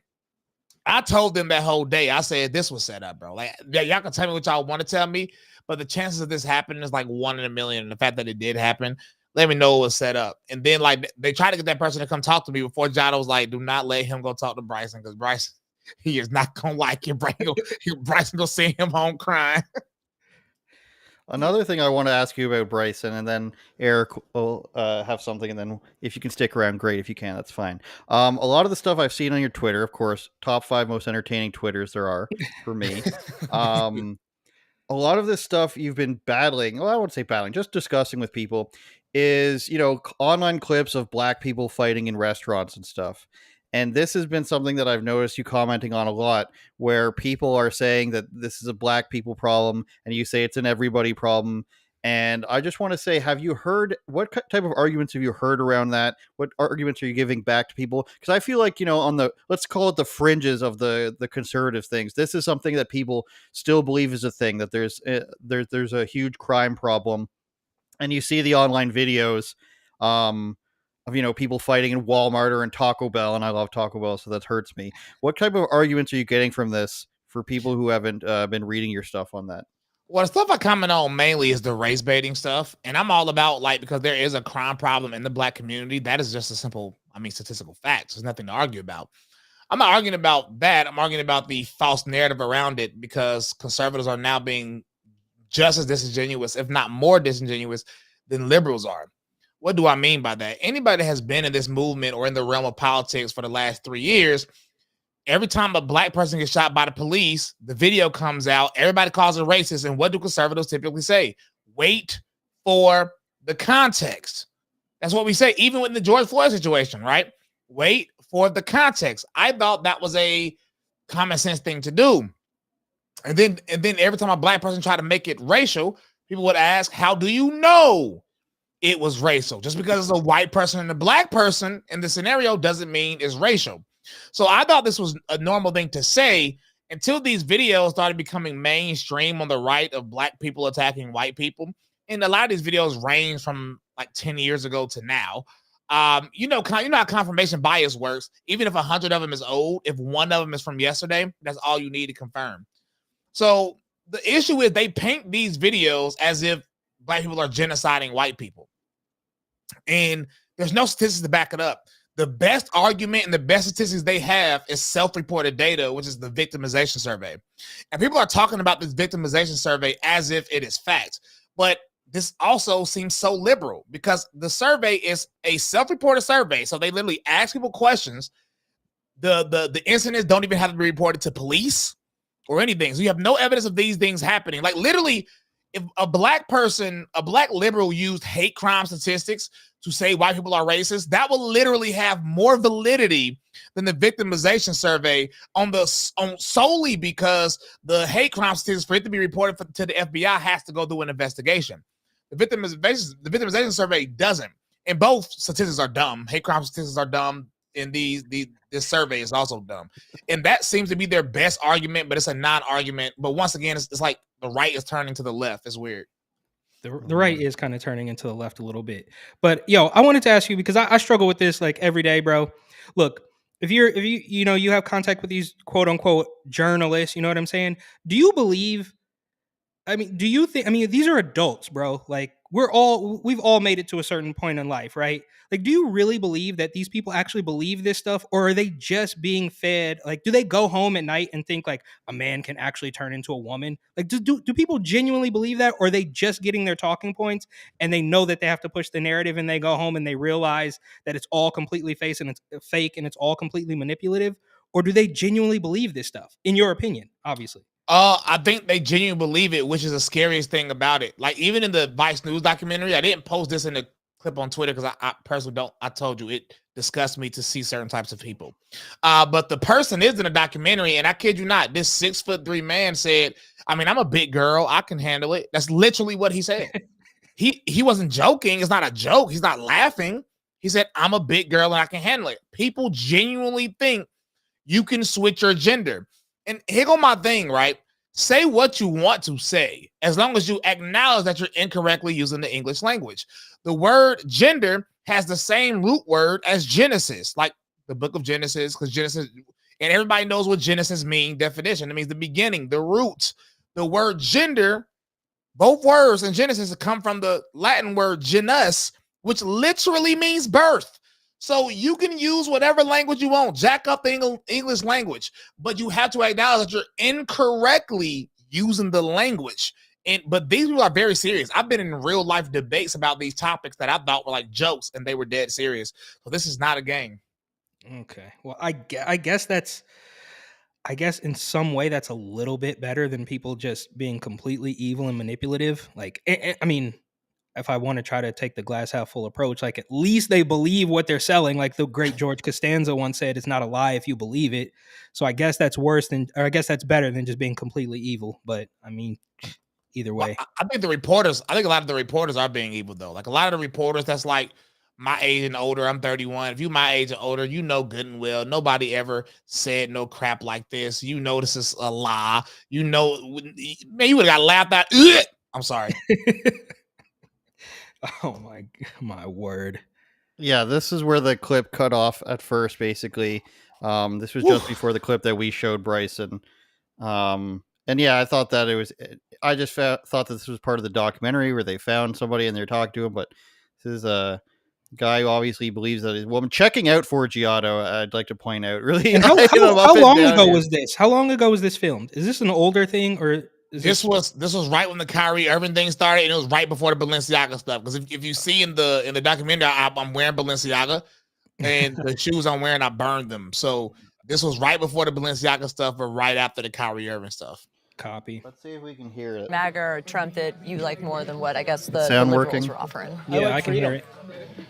S9: I told them that whole day, I said, this was set up, bro. Like, yeah, y'all can tell me what y'all want to tell me, but the chances of this happening is like 1 in a million. And the fact that it did happen, let me know it was set up. And then, like, they tried to get that person to come talk to me before Jono was like, do not let him go talk to Bryson, because Bryson, he is not going to like it. Bryson going to send him home crying.
S5: Another thing I want to ask you about Bryson, and then Eric will have something, and then if you can stick around, great. If you can, that's fine. A lot of the stuff I've seen on your Twitter, of course, top 5 most entertaining Twitters there are for me. A lot of this stuff you've been battling, well, I wouldn't say battling, just discussing with people, is, online clips of black people fighting in restaurants and stuff. And this has been something that I've noticed you commenting on a lot, where people are saying that this is a black people problem, and you say it's an everybody problem. And I just want to say, have you heard, what type of arguments have you heard around that? What arguments are you giving back to people? Because I feel like, on the, let's call it the fringes of the conservative things, this is something that people still believe is a thing, that there's a huge crime problem. And you see the online videos, of people fighting in Walmart or in Taco Bell, and I love Taco Bell, so that hurts me. What type of arguments are you getting from this for people who haven't been reading your stuff on that?
S9: Well, the stuff I comment on mainly is the race baiting stuff, and I'm all about, like, because there is a crime problem in the black community. That is just a simple, statistical fact. There's nothing to argue about. I'm not arguing about that. I'm arguing about the false narrative around it, because conservatives are now being just as disingenuous, if not more disingenuous, than liberals are. What do I mean by that? Anybody that has been in this movement or in the realm of politics for the last 3 years, every time a black person gets shot by the police, the video comes out, everybody calls it racist. And what do conservatives typically say? Wait for the context. That's what we say, even with the George Floyd situation, right? Wait for the context. I thought that was a common sense thing to do. And then every time a black person tried to make it racial, people would ask, how do you know it was racial? Just because it's a white person and a black person in the scenario doesn't mean it's racial. So I thought this was a normal thing to say until these videos started becoming mainstream on the right, of black people attacking white people. And a lot of these videos range from like 10 years ago to now. You know how confirmation bias works. Even if 100 of them is old, if one of them is from yesterday, that's all you need to confirm. So the issue is they paint these videos as if black people are genociding white people. And there's no statistics to back it up. The best argument and the best statistics they have is self-reported data, which is the victimization survey. And people are talking about this victimization survey as if it is fact. But this also seems so liberal, because the survey is a self-reported survey. So they literally ask people questions. The incidents don't even have to be reported to police or anything. So you have no evidence of these things happening. Like, literally, if a black liberal used hate crime statistics to say white people are racist, that will literally have more validity than the victimization survey on solely because the hate crime statistics, for it to be reported to the FBI, has to go through an investigation. The victimization survey doesn't. And both statistics are dumb. Hate crime statistics are dumb, and this survey is also dumb. And that seems to be their best argument, but it's a non-argument. But once again, it's like the right is turning to the left. It's weird.
S6: The right is kind of turning into the left a little bit. But I wanted to ask you, because I struggle with this like every day, bro. Look, if you have contact with these quote unquote journalists, you know what I'm saying? Do you believe, do you think, these are adults, bro. Like, we've all made it to a certain point in life, right? Like, do you really believe that these people actually believe this stuff, or are they just being fed? Like, do they go home at night and think like a man can actually turn into a woman? Like, do people genuinely believe that, or are they just getting their talking points and they know that they have to push the narrative, and they go home and they realize that it's all completely fake and it's all completely manipulative? Or do they genuinely believe this stuff, in your opinion, obviously?
S9: I think they genuinely believe it, which is the scariest thing about it. Like, even in the Vice News documentary, I didn't post this in the clip on Twitter because I personally don't. I told you it disgusts me to see certain types of people. But the person is in a documentary, and I kid you not, this 6'3" man said, I'm a big girl, I can handle it. That's literally what he said. He wasn't joking. It's not a joke. He's not laughing. He said, I'm a big girl and I can handle it. People genuinely think you can switch your gender. And here go my thing, right? Say what you want to say, as long as you acknowledge that you're incorrectly using the English language. The word gender has the same root word as Genesis, like the book of Genesis, because Genesis, and everybody knows what Genesis means, definition. It means the beginning, the root. The word gender, both words in Genesis come from the Latin word genus, which literally means birth. So you can use whatever language you want, jack up the English language, but you have to acknowledge that you're incorrectly using the language. But these people are very serious. I've been in real life debates about these topics that I thought were like jokes, and they were dead serious. So this is not a game.
S6: Okay. Well, I guess in some way that's a little bit better than people just being completely evil and manipulative. Like, I mean, if I want to try to take the glass half full approach, like at least they believe what they're selling. Like the great George Costanza once said, it's not a lie if you believe it. So I guess that's that's better than just being completely evil. But I mean, either way.
S9: Well, I think a lot of the reporters are being evil though. Like a lot of the reporters that's like my age and older, I'm 31. If you my age and older, you know good and well, nobody ever said no crap like this. You know this is a lie. You know, man, you would have got laughed at. Ugh! I'm sorry.
S6: Oh my word.
S5: Yeah, this is where the clip cut off at first, basically. This was just before the clip that we showed Bryson. And yeah, I thought that I just thought that this was part of the documentary where they found somebody and they're talking to him, but this is a guy who obviously believes that his woman checking out for Giotto, I'd like to point out. Really,
S6: and how long ago was this? How long ago was this filmed? Is this an older thing or
S9: this was right when the Kyrie Irving thing started, and it was right before the Balenciaga stuff. Because if you see in the documentary, I'm wearing Balenciaga, and the shoes I'm wearing, I burned them. So this was right before the Balenciaga stuff, but right after the Kyrie Irving stuff.
S6: Copy.
S5: Let's see if we can hear it.
S7: MAGA or Trump that you like more than what I guess the
S5: Sound
S7: liberals
S5: working?
S7: were offering.
S6: Yeah, I can hear it.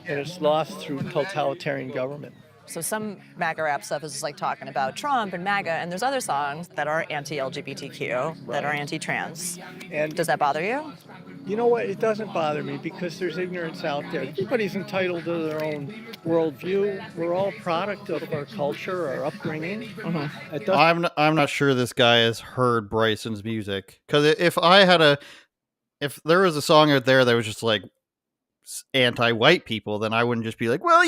S8: And it's lost through totalitarian government.
S7: So some MAGA rap stuff is just like talking about Trump and MAGA, and there's other songs that are anti-LGBTQ, that are anti-trans.
S8: And
S7: does that bother you?
S8: You know what? It doesn't bother me because there's ignorance out there. Everybody's entitled to their own worldview. We're all product of our culture, our upbringing.
S5: I'm not sure this guy has heard Bryson's music, because if there was a song out there that was just like anti-white people, then I wouldn't just be like, well,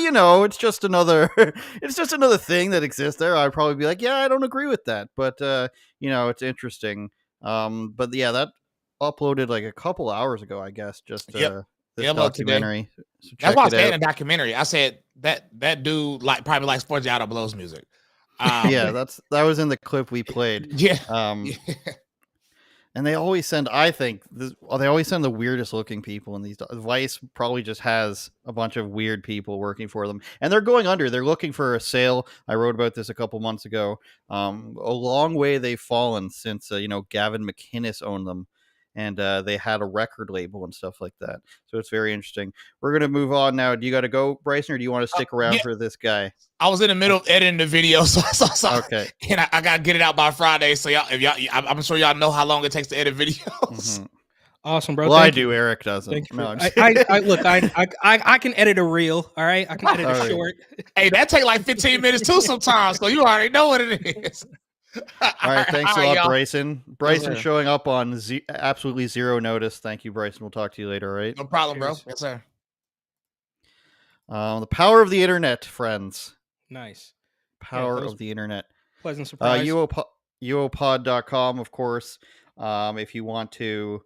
S5: it's just another thing that exists there. I'd probably be like, yeah, I don't agree with that, but it's interesting. But yeah, that uploaded like a couple hours ago, I guess, just this documentary. So
S9: that's why I said in the documentary, I said that dude probably likes Forgiato Blow's music.
S5: Yeah, that was in the clip we played.
S9: Yeah.
S5: And they always send, I think, they always send the weirdest looking people in these. Vice probably just has a bunch of weird people working for them. And they're going under. They're looking for a sale. I wrote about this a couple months ago. A long way they've fallen since, Gavin McInnes owned them. And they had a record label and stuff like that. So it's very interesting. We're going to move on now. Do you got to go, Bryson, or do you want to stick around for this guy?
S9: I was in the middle of editing the video, so
S5: okay.
S9: And I got to get it out by Friday. So I'm sure y'all know how long it takes to edit videos.
S5: Mm-hmm.
S6: Awesome, bro.
S5: Well, I do. Eric doesn't.
S6: No, I can edit a reel. All right, I can edit a short.
S9: Hey, that take like 15 minutes too sometimes. So you already know what it is.
S5: All right, thanks a lot,
S9: y'all.
S5: Bryson. Bryson showing up on absolutely zero notice. Thank you, Bryson. We'll talk to you later, all right?
S9: No problem, bro. Yes, sir.
S5: The power of the internet, friends.
S6: Nice.
S5: Power of the internet.
S6: Pleasant surprise.
S5: UOPod.com, of course. If you want to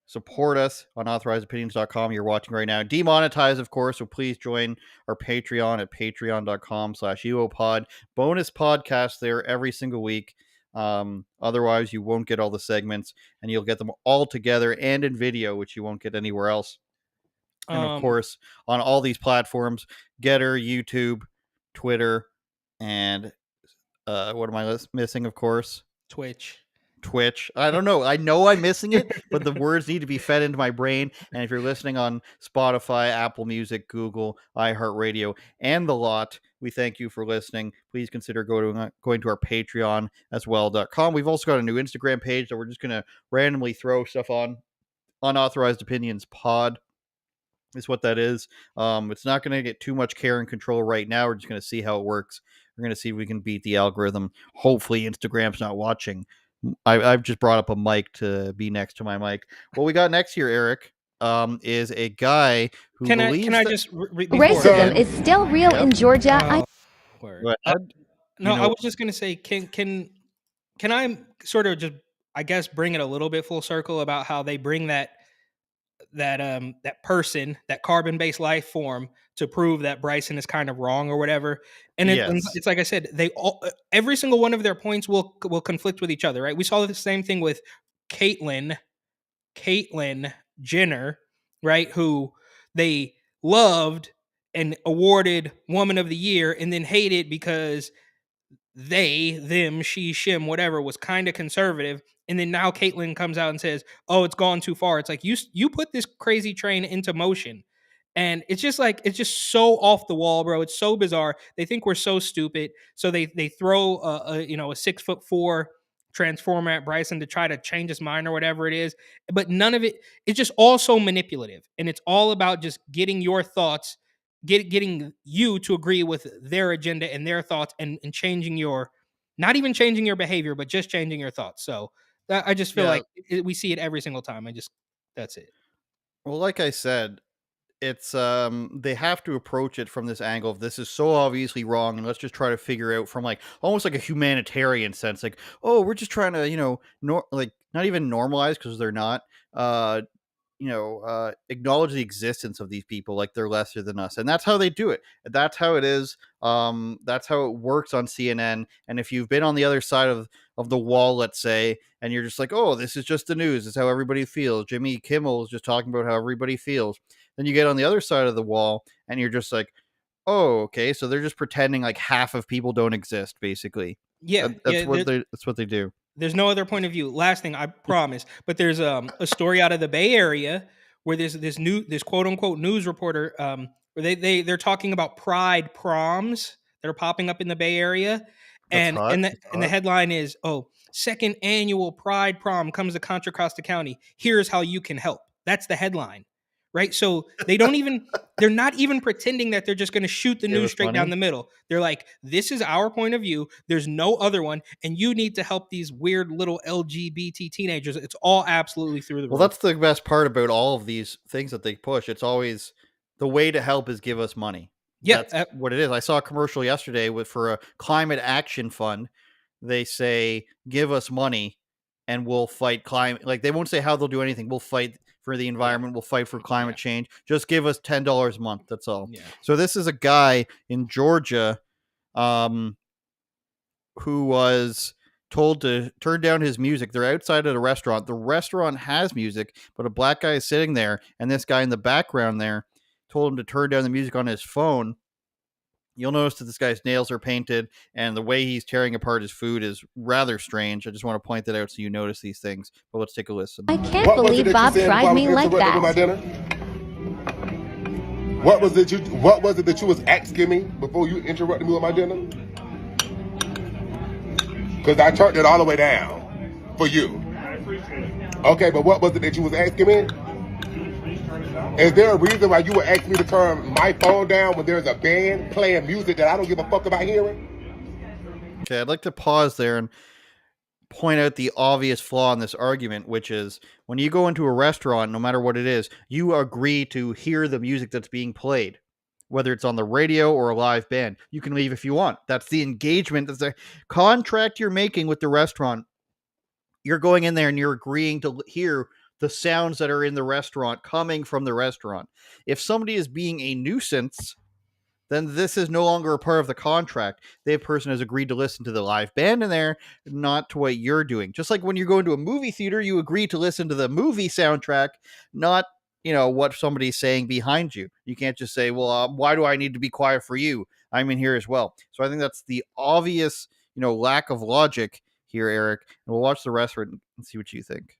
S5: support us on authorizedopinions.com, you're watching right now. Demonetized, of course, so please join our Patreon at patreon.com/UOPod. Bonus podcasts there every single week. Otherwise, you won't get all the segments, and you'll get them all together and in video, which you won't get anywhere else. And of course, on all these platforms, Getter, YouTube, Twitter, and what am I missing, of course?
S6: Twitch.
S5: I don't know. I know I'm missing it, but the words need to be fed into my brain. And if you're listening on Spotify, Apple Music, Google, iHeartRadio, and the lot, we thank you for listening. Please consider going to our Patreon as well.com. We've also got a new Instagram page that we're just going to randomly throw stuff on. Unauthorized Opinions Pod is what that is. It's not going to get too much care and control right now. We're just going to see how it works We're going to see if we can beat the algorithm. Hopefully Instagram's not watching. I've just brought up a mic to be next to my mic. What we got next here, Eric, is a guy who believes
S6: can I
S5: that...
S6: just
S10: racism is still real in Georgia.
S5: Go ahead.
S6: No, I was just gonna say, can I sort of just, I guess, bring it a little bit full circle about how they bring that person, that carbon-based life form, to prove that Bryson is kind of wrong or whatever. And it's like I said, they all, every single one of their points will conflict with each other, right? We saw the same thing with Caitlyn Jenner, right? Who they loved and awarded Woman of the Year, and then hated because they, them, she, shim, whatever, was kind of conservative. And then now Caitlyn comes out and says, oh, it's gone too far. It's like, you put this crazy train into motion. And it's just like, it's just so off the wall, bro. It's so bizarre. They think we're so stupid. So they throw a 6'4" transformer at Bryson to try to change his mind or whatever it is. But none of it, it's just all so manipulative. And it's all about just getting your thoughts, getting you to agree with their agenda and their thoughts, and changing your, not even changing your behavior, but just changing your thoughts. So I just feel like we see it every single time. That's it.
S5: Well, like I said, it's they have to approach it from this angle of, this is so obviously wrong, and let's just try to figure out from like almost like a humanitarian sense, like, oh, we're just trying to like not even normalize, because they're not, acknowledge the existence of these people like they're lesser than us. And that's how they do it. That's how it is. That's how it works on CNN. And if you've been on the other side of the wall, let's say, and you're just like, oh, this is just the news, it's how everybody feels, Jimmy Kimmel is just talking about how everybody feels, then you get on the other side of the wall and you're just like, oh, okay, so they're just pretending like half of people don't exist, basically. That's what they do.
S6: There's no other point of view. Last thing, I promise. But there's a story out of the Bay Area where there's this quote unquote news reporter, where they're talking about pride proms that are popping up in the Bay Area. And the headline is, oh, second annual pride prom comes to Contra Costa County. Here's how you can help. That's the headline. Right. So they're not even pretending that they're just going to shoot the news straight down the middle. They're like, this is our point of view. There's no other one. And you need to help these weird little LGBT teenagers. It's all absolutely through the roof.
S5: Well, that's the best part about all of these things that they push. It's always the way to help is give us money.
S6: Yeah.
S5: That's what it is. I saw a commercial yesterday for a climate action fund. They say, give us money and we'll fight climate. Like, they won't say how they'll do anything. We'll fight for the environment. We'll fight for climate change. Just give us $10 a month. That's all. Yeah. So this is a guy in Georgia who was told to turn down his music. They're outside at a restaurant. The restaurant has music, but a black guy is sitting there, and this guy in the background there told him to turn down the music on his phone. You'll notice that this guy's nails are painted, and the way he's tearing apart his food is rather strange. I just want to point that out so you notice these things. But let's take a listen.
S10: I can't believe Bob tried me like that.
S11: What was it that you was asking me before you interrupted me with my dinner? Because I turned it all the way down for you. Okay, but what was it that you was asking me? Is there a reason why you would ask me to turn my phone down when there's a band playing music that I don't give a fuck about hearing?
S5: Okay, I'd like to pause there and point out the obvious flaw in this argument, which is when you go into a restaurant, no matter what it is, you agree to hear the music that's being played, whether it's on the radio or a live band. You can leave if you want. That's the engagement. That's the contract you're making with the restaurant. You're going in there and you're agreeing to hear the sounds that are in the restaurant coming from the restaurant. If somebody is being a nuisance, then this is no longer a part of the contract. The person has agreed to listen to the live band in there, not to what you're doing. Just like when you go into a movie theater, you agree to listen to the movie soundtrack, not, what somebody's saying behind you. You can't just say, well, why do I need to be quiet for you? I'm in here as well. So I think that's the obvious, lack of logic here, Eric. And we'll watch the rest of it and see what you think.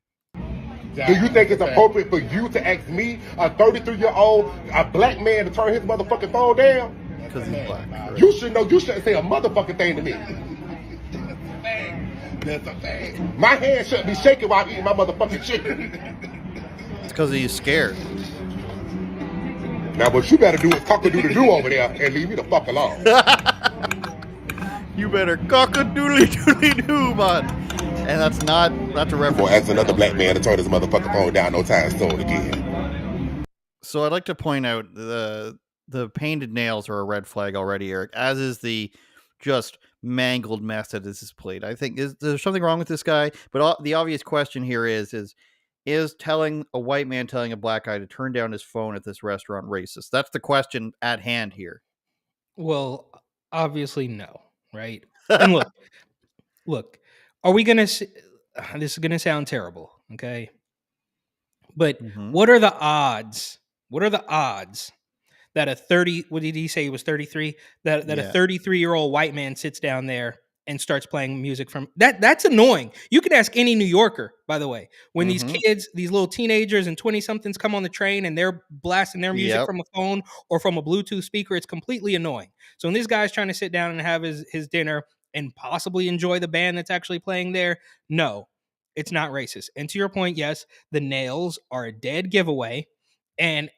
S11: Do you think it's appropriate for you to ask me, a 33-year-old, a black man, to turn his motherfucking phone down?
S5: Because he's black. Right?
S11: You should know. You shouldn't say a motherfucking thing to me. That's a fact. My hand shouldn't be shaking while I'm eating my motherfucking chicken.
S5: It's because he's scared.
S11: Now, what you better do is do over there and leave me the fuck alone.
S5: You better cock-a-doodly-doodly-doo, man. And that's a reference.
S11: We'll ask another black man to turn his motherfucking phone down no time soon again.
S5: So I'd like to point out the painted nails are a red flag already, Eric, as is the just mangled mess that is displayed. I think is there something wrong with this guy? But the obvious question here is telling a white man telling a black guy to turn down his phone at this restaurant racist? That's the question at hand here.
S6: Well, obviously no, right? And look, are we gonna? This is gonna sound terrible, okay? But what are the odds? What are the odds that a 30? What did he say? He was 33. That a 33-year-old white man sits down there and starts playing music from that. That's annoying. You can ask any New Yorker, by the way, when these kids, these little teenagers and 20-somethings come on the train and they're blasting their music from a phone or from a Bluetooth speaker, it's completely annoying. So when this guy's trying to sit down and have his dinner and possibly enjoy the band that's actually playing there, no, it's not racist. And to your point, yes, the nails are a dead giveaway. And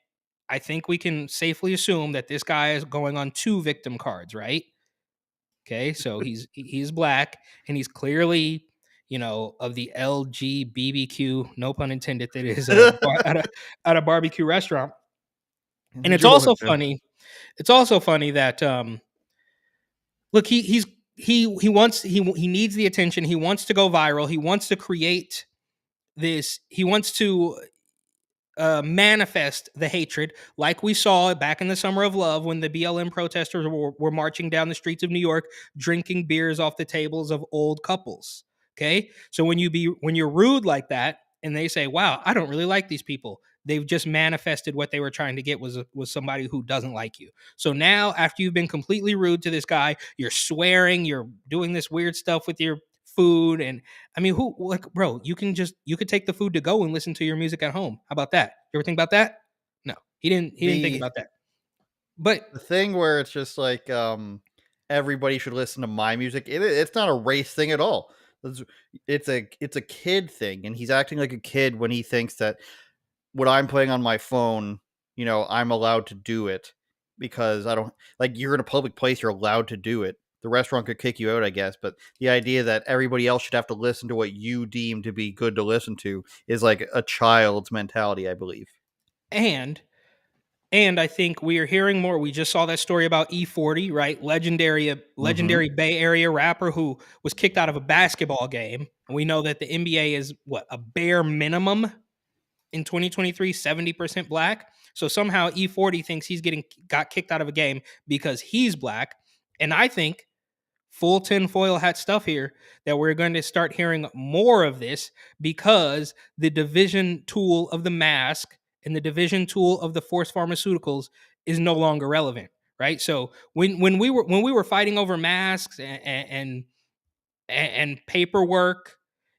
S6: I think we can safely assume that this guy is going on 2 victim cards, right? Okay, so he's black and he's clearly, of the LGBTQ, no pun intended, that is at a barbecue restaurant. And it's also funny. It's also funny that look, he needs the attention. He wants to go viral. He wants to create this. He wants to manifest the hatred like we saw back in the Summer of Love when the BLM protesters were marching down the streets of New York, drinking beers off the tables of old couples. Okay. So when you're rude like that and they say, wow, I don't really like these people, they've just manifested what they were trying to get was somebody who doesn't like you. So now after you've been completely rude to this guy, you're swearing, you're doing this weird stuff with your food. And I mean, bro, you could take the food to go and listen to your music at home. How about that? You ever think about that? No, he didn't think about that. But
S5: the thing where it's just like, everybody should listen to my music. It's not a race thing at all. It's a kid thing. And he's acting like a kid when he thinks that what I'm playing on my phone, I'm allowed to do it because I don't like, you're in a public place. You're allowed to do it. The restaurant could kick you out, I guess, but the idea that everybody else should have to listen to what you deem to be good to listen to is like a child's mentality, I believe.
S6: And I think we are hearing more. We just saw that story about E40, right? Legendary Bay Area rapper who was kicked out of a basketball game. And we know that the NBA is a bare minimum in 2023, 70% black. So somehow E40 thinks got kicked out of a game because he's black. And I think full tinfoil hat stuff here that we're going to start hearing more of this because the division tool of the mask and the division tool of the forced pharmaceuticals is no longer relevant, right? So when we were fighting over masks and paperwork,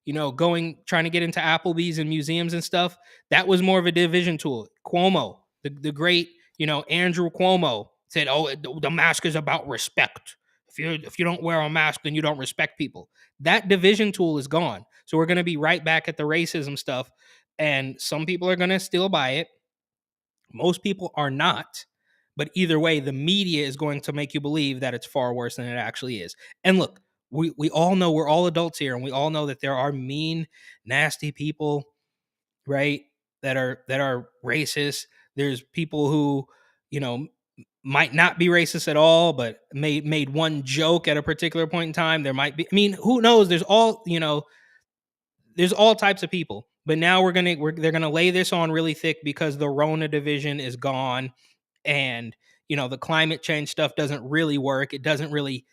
S6: trying to get into Applebee's and museums and stuff, that was more of a division tool. Cuomo, the great, Andrew Cuomo said, "Oh, the mask is about respect. If you don't wear a mask, then you don't respect people." That division tool is gone. So we're going to be right back at the racism stuff. And some people are going to still buy it. Most people are not. But either way, the media is going to make you believe that it's far worse than it actually is. And look, we all know, we're all adults here, and we all know that there are mean, nasty people, right, that are racist. There's people who, might not be racist at all, but made one joke at a particular point in time. There might be, I mean, who knows? There's all types of people. But now they're gonna lay this on really thick because the Rona division is gone, and the climate change stuff doesn't really work. It doesn't really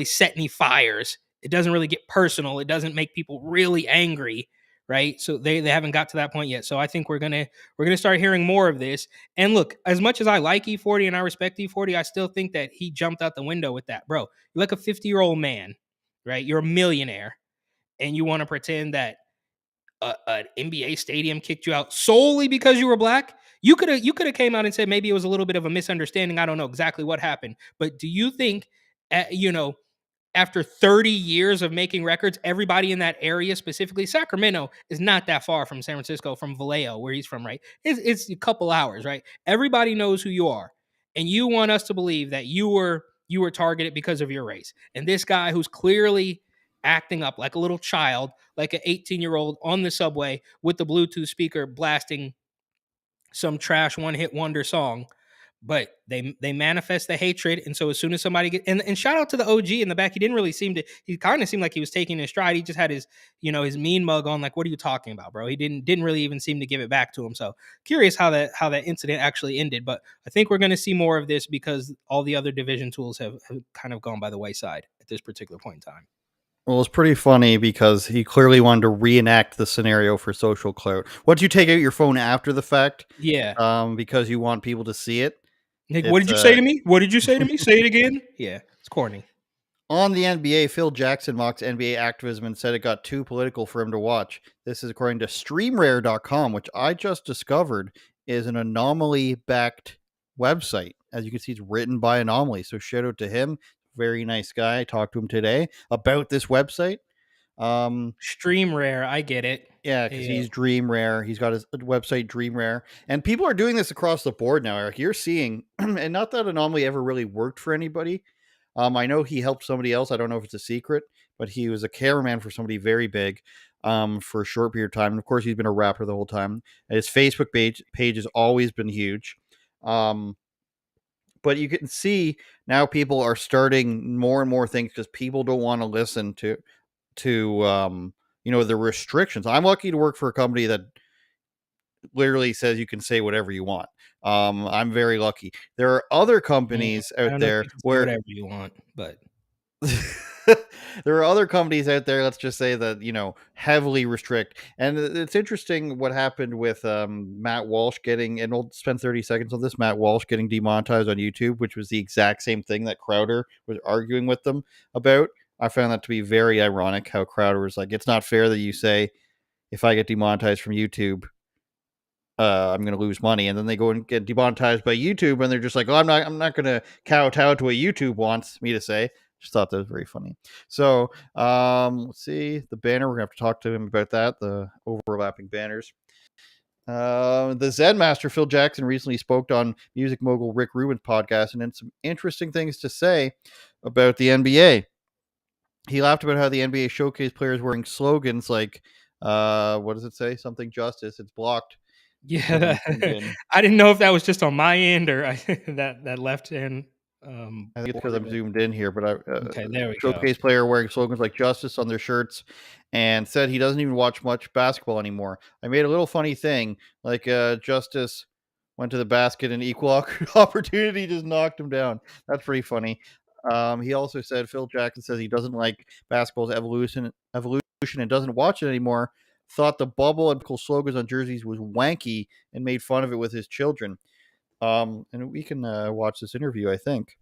S6: set any fires. It doesn't really get personal. It doesn't make people really angry. Right. So they haven't got to that point yet. So I think we're gonna start hearing more of this. And look, as much as I like E40 and I respect E40, I still think that he jumped out the window with that. Bro, you're like a 50-year-old man, right? You're a millionaire, and you want to pretend that an NBA stadium kicked you out solely because you were black? You could have came out and said maybe it was a little bit of a misunderstanding. I don't know exactly what happened. But do you think, after 30 years of making records, everybody in that area, specifically Sacramento, is not that far from San Francisco, from Vallejo, where he's from, right? It's a couple hours, right? Everybody knows who you are. And you want us to believe that you you were targeted because of your race. And this guy who's clearly acting up like a little child, like an 18-year-old on the subway with the Bluetooth speaker blasting some trash one-hit wonder song, but they manifest the hatred. And so as soon as somebody and shout out to the OG in the back, he kind of seemed like he was taking his stride. He just had his his mean mug on, like, what are you talking about, bro? He didn't really even seem to give it back to him. So curious how that incident actually ended, but I think we're going to see more of this because all the other division tools have kind of gone by the wayside at this particular point in time.
S5: Well, it's pretty funny because he clearly wanted to reenact the scenario for social clout. Once you take out your phone after the fact, because you want people to see it.
S6: Like, what did you say to me? What did you say to me? Say it again. Yeah, it's corny.
S5: On the NBA, Phil Jackson mocked NBA activism and said it got too political for him to watch. This is according to StreamRare.com, which I just discovered is an Anomaly-backed website. As you can see, it's written by Anomaly, so shout out to him. Very nice guy. I talked to him today about this website.
S6: Stream Rare, I get it.
S5: Yeah, because he's Dream Rare. He's got his website Dream Rare, and people are doing this across the board now. Eric, you're seeing, and not that Anomaly ever really worked for anybody. I know he helped somebody else. I don't know if it's a secret, but he was a cameraman for somebody very big for a short period of time. And of course, he's been a rapper the whole time. And his Facebook page has always been huge. But you can see now people are starting more and more things because people don't want to listen to the restrictions. I'm lucky to work for a company that literally says you can say whatever you want. I'm very lucky. There are other companies out there where
S6: whatever you want, but
S5: there are other companies out there, let's just say, that heavily restrict. And it's interesting what happened with Matt Walsh getting, and we'll spend 30 seconds on this, Matt Walsh getting demonetized on YouTube, which was the exact same thing that Crowder was arguing with them about. I found that to be very ironic how Crowder was like, it's not fair that you say if I get demonetized from YouTube, I'm going to lose money. And then they go and get demonetized by YouTube and they're just like, oh, I'm not going to kowtow to what YouTube wants me to say. Just thought that was very funny. So let's see the banner. We're going to have to talk to him about that, the overlapping banners. The Zen Master Phil Jackson recently spoke on music mogul Rick Rubin's podcast and had some interesting things to say about the NBA. He laughed about how the NBA showcased players wearing slogans like, what does it say? Something justice. It's blocked.
S6: Yeah, I didn't know if that was just on my end or that left hand.
S5: I think it's because I'm zoomed in here, but
S6: okay, there we
S5: showcase
S6: go.
S5: player wearing slogans like justice on their shirts and said he doesn't even watch much basketball anymore. I made a little funny thing like justice went to the basket and equal opportunity just knocked him down. That's pretty funny. He also said Phil Jackson says he doesn't like basketball's evolution and doesn't watch it anymore. Thought the bubble and cool slogans on jerseys was wanky and made fun of it with his children. And we can watch this interview, I think.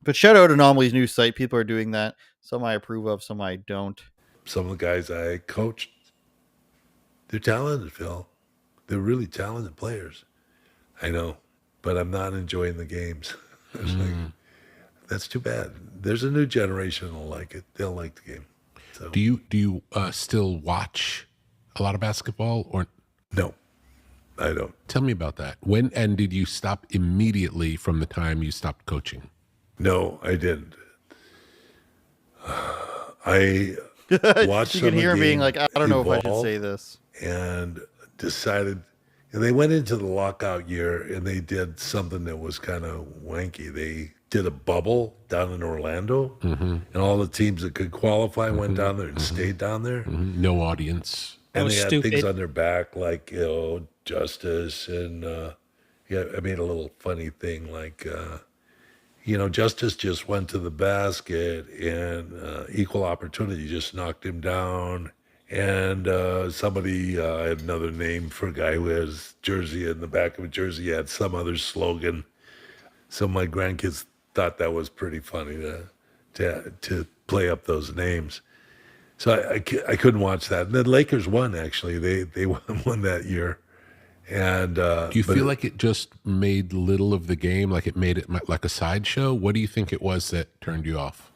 S5: But shout out Anomaly's new site. People are doing that. Some I approve of, some I don't.
S12: Some of the guys I coached, they're talented, Phil. They're really talented players. I know, but I'm not enjoying the games. It's like, that's too bad. There's a new generation that'll like it. They'll like the game. So.
S13: Do you still watch a lot of basketball or
S12: no? I don't.
S13: Tell me about that. When and did you stop immediately from the time you stopped coaching?
S12: No, I didn't. I watched.
S5: You can hear him being like, I don't know if I should say this,
S12: and decided. And they went into the lockout year and they did something that was kind of wanky. They did a bubble down in Orlando, and all the teams that could qualify went down there and stayed down there.
S13: No audience.
S12: And they had things on their back like, justice. And I made a little funny thing like, Justice just went to the basket and equal opportunity just knocked him down. And somebody had another name for a guy who has jersey in the back of a jersey, had some other slogan. So my grandkids thought that was pretty funny to play up those names. So I couldn't watch that. And the Lakers won, actually. They won that year. And
S13: do you feel like it just made little of the game, like it made it like a sideshow? What do you think it was that turned you off?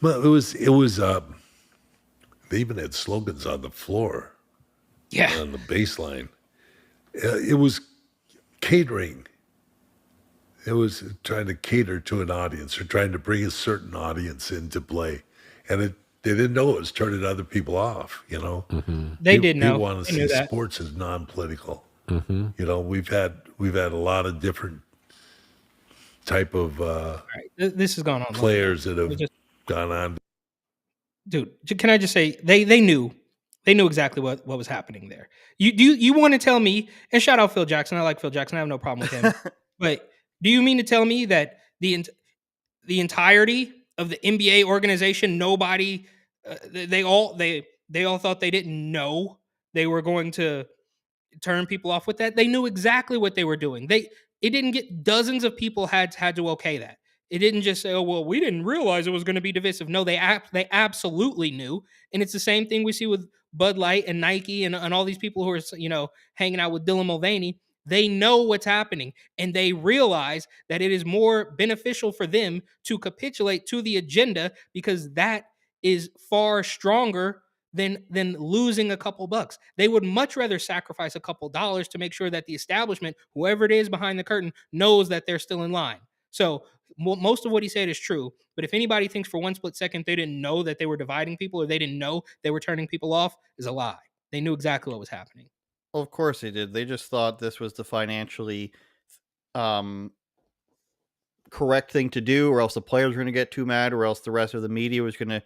S12: Well, it was. They even had slogans on the floor.
S6: Yeah.
S12: On the baseline. It was catering. It was trying to cater to an audience or trying to bring a certain audience into play. And they didn't know it was turning other people off, you know?
S6: They did
S12: People
S6: know.
S12: want to
S6: They knew
S12: see
S6: that.
S12: sports as non-political. You know, we've had a lot of different type of
S6: All right, this has gone on.
S12: players that have
S6: Just,
S12: gone on.
S6: dude, can I just say they knew exactly what was happening there. You want to tell me? And shout out Phil Jackson. I like Phil Jackson. I have no problem with him. But do you mean to tell me that the entirety of the NBA organization, nobody, they all thought they didn't know they were going to turn people off with that? They knew exactly what they were doing. It didn't get dozens of people had to okay that. It didn't just say, "Oh well, we didn't realize it was going to be divisive." No, they absolutely knew, and it's the same thing we see with Bud Light and Nike and all these people who are hanging out with Dylan Mulvaney. They know what's happening, and they realize that it is more beneficial for them to capitulate to the agenda because that is far stronger than losing a couple bucks. They would much rather sacrifice a couple dollars to make sure that the establishment, whoever it is behind the curtain, knows that they're still in line. So most of what he said is true. But if anybody thinks for one split second they didn't know that they were dividing people or they didn't know they were turning people off, is a lie. They knew exactly what was happening.
S5: Well, of course they did. They just thought this was the financially um, correct thing to do, or else the players were going to get too mad, or else the rest of the media was going to,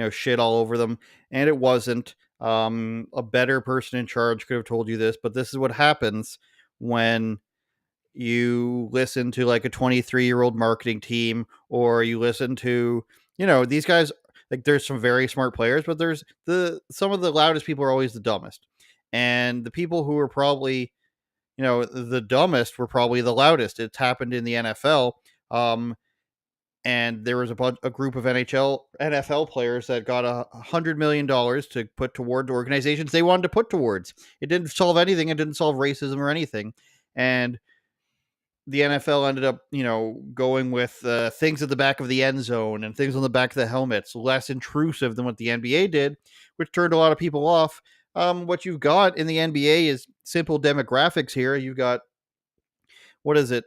S5: shit all over them. And it wasn't. A better person in charge could have told you this, but this is what happens when you listen to like a 23-year-old marketing team, or you listen to, these guys. Like, there's some very smart players, but there's some of the loudest people are always the dumbest, and the people who are probably, the dumbest were probably the loudest. It's happened in the NFL. And there was a group of NFL players that got $100 million to put towards organizations they wanted to put towards. It didn't solve anything. It didn't solve racism or anything. And the NFL ended up, going with things at the back of the end zone and things on the back of the helmets, less intrusive than what the NBA did, which turned a lot of people off. What you've got in the NBA is simple demographics here. You've got, what is it?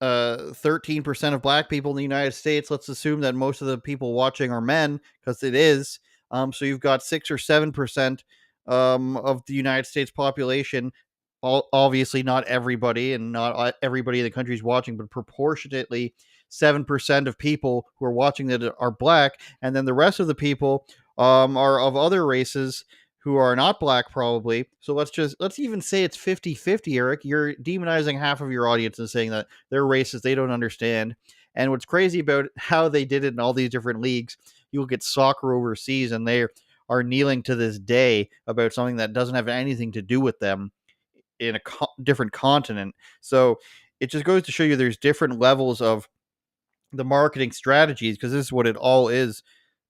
S5: 13% of black people in the United States. Let's assume that most of the people watching are men, because it is. So you've got 6 or 7% of the United States population. Obviously, not everybody, and not everybody in the country is watching, but proportionately 7% of people who are watching that are black, and then the rest of the people are of other races who are not black, probably. So let's even say it's 50-50, Eric. You're demonizing half of your audience and saying that they're racist, they don't understand. And what's crazy about how they did it in all these different leagues, you look at soccer overseas, and they are kneeling to this day about something that doesn't have anything to do with them in a different continent. So it just goes to show you there's different levels of the marketing strategies, because this is what it all is,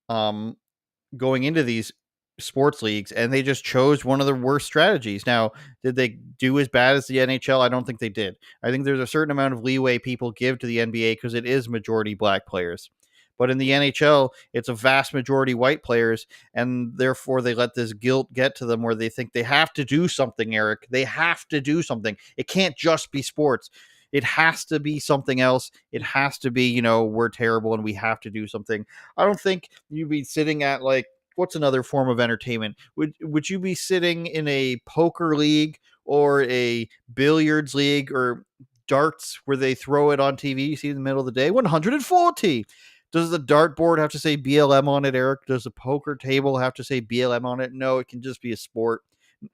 S5: going into these sports leagues, and they just chose one of the worst strategies. Now, did they do as bad as the NHL? I don't think they did. I think there's a certain amount of leeway people give to the NBA because it is majority black players. But in the NHL, it's a vast majority white players, and therefore they let this guilt get to them where they think they have to do something, Eric. They have to do something. It can't just be sports. It has to be something else. It has to be, we're terrible and we have to do something. I don't think you'd be sitting at, like, what's another form of entertainment? Would you be sitting in a poker league or a billiards league or darts where they throw it on TV? You see in the middle of the day, 140. Does the dartboard have to say BLM on it, Eric? Does the poker table have to say BLM on it? No, it can just be a sport.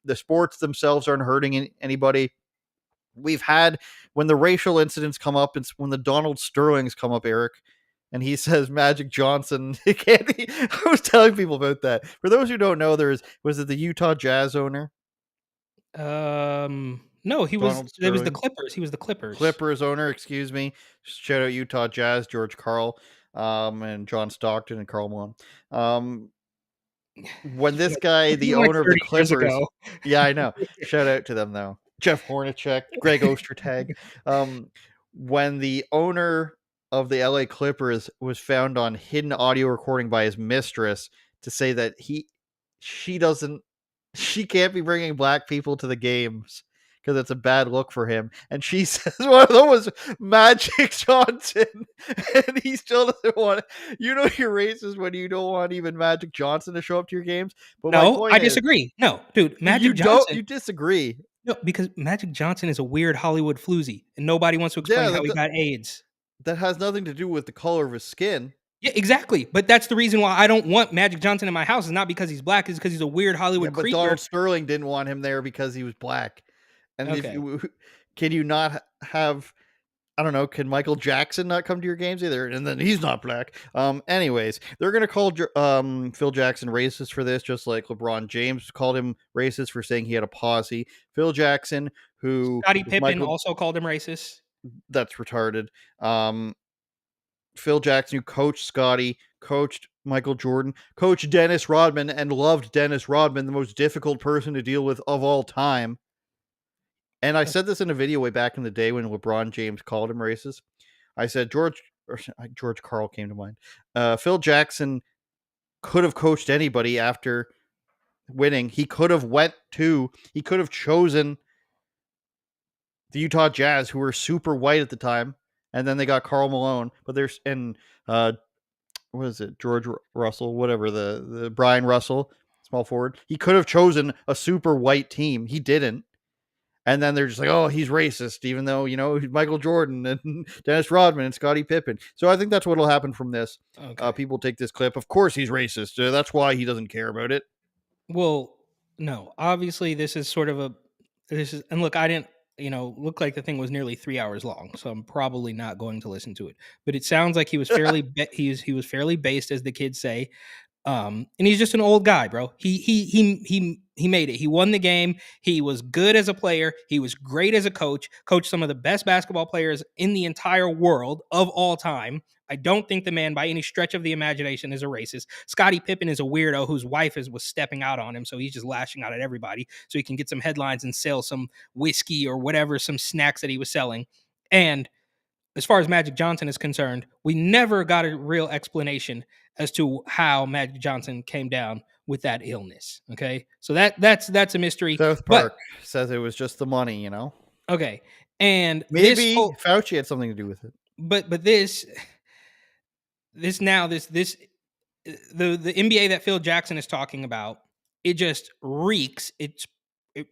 S5: The sports themselves aren't hurting anybody. We've had, when the racial incidents come up, it's when the Donald Sterlings come up, Eric, and he says Magic Johnson. I was telling people about that. For those who don't know, was it the Utah Jazz owner?
S6: No, it was the Clippers. He was the
S5: Clippers owner, excuse me. Shout out Utah Jazz, George Karl, and John Stockton and Karl Malone. When this guy, the owner of the Clippers, yeah, I know. Shout out to them though. Jeff Hornacek, Greg Ostertag. When the owner of the LA Clippers was found on hidden audio recording by his mistress to say that she can't be bringing black people to the games because it's a bad look for him. And she says one of them was Magic Johnson, and he still doesn't want it. You know you're racist when you don't want even Magic Johnson to show up to your games. But my
S6: No,
S5: point
S6: I
S5: is,
S6: disagree. No, dude,
S5: you
S6: Magic
S5: don't.
S6: Johnson.
S5: You disagree.
S6: No, because Magic Johnson is a weird Hollywood floozy, and nobody wants to explain how he got AIDS.
S5: That has nothing to do with the color of his skin.
S6: Yeah, exactly. But that's the reason why I don't want Magic Johnson in my house. It's not because he's black. It's because he's a weird Hollywood
S5: But
S6: creeper.
S5: Donald Sterling didn't want him there because he was black. And
S6: Okay.
S5: Can you not have? I don't know. Can Michael Jackson not come to your games either? And then he's not black. Anyways, they're gonna call Phil Jackson racist for this, just like LeBron James called him racist for saying he had a posse. Phil Jackson, who
S6: Scottie Pippen also called him racist.
S5: That's retarded. Phil Jackson, who coached Scottie, coached Michael Jordan, coached Dennis Rodman, and loved Dennis Rodman, the most difficult person to deal with of all time. And I said this in a video way back in the day when LeBron James called him racist. I said George Karl came to mind. Phil Jackson could have coached anybody after winning. He could have chosen the Utah Jazz, who were super white at the time, and then they got Karl Malone. But there's what is it, George Russell, whatever, the Brian Russell, small forward. He could have chosen a super white team. He didn't. And then they're just like, oh, he's racist, even though, Michael Jordan and Dennis Rodman and Scottie Pippen. So I think that's what will happen from this.
S6: Okay.
S5: People take this clip. Of course he's racist. That's why he doesn't care about it.
S6: Well, no. Obviously, this is and look, I didn't, look like the thing was nearly 3 hours long, so I'm probably not going to listen to it. But it sounds like he was fairly, he was fairly based, as the kids say. And he's just an old guy, bro. He made it. He won the game. He was good as a player. He was great as a coach. Coached some of the best basketball players in the entire world of all time. I don't think the man, by any stretch of the imagination, is a racist. Scottie Pippen is a weirdo whose wife was stepping out on him, so he's just lashing out at everybody so he can get some headlines and sell some whiskey or whatever, some snacks that he was selling. And as far as Magic Johnson is concerned, we never got a real explanation as to how Magic Johnson came down with that illness. Okay, so that's a mystery.
S5: South Park says it was just the money,
S6: Okay, and
S5: maybe Fauci had something to do with it.
S6: But the NBA that Phil Jackson is talking about, it just reeks. It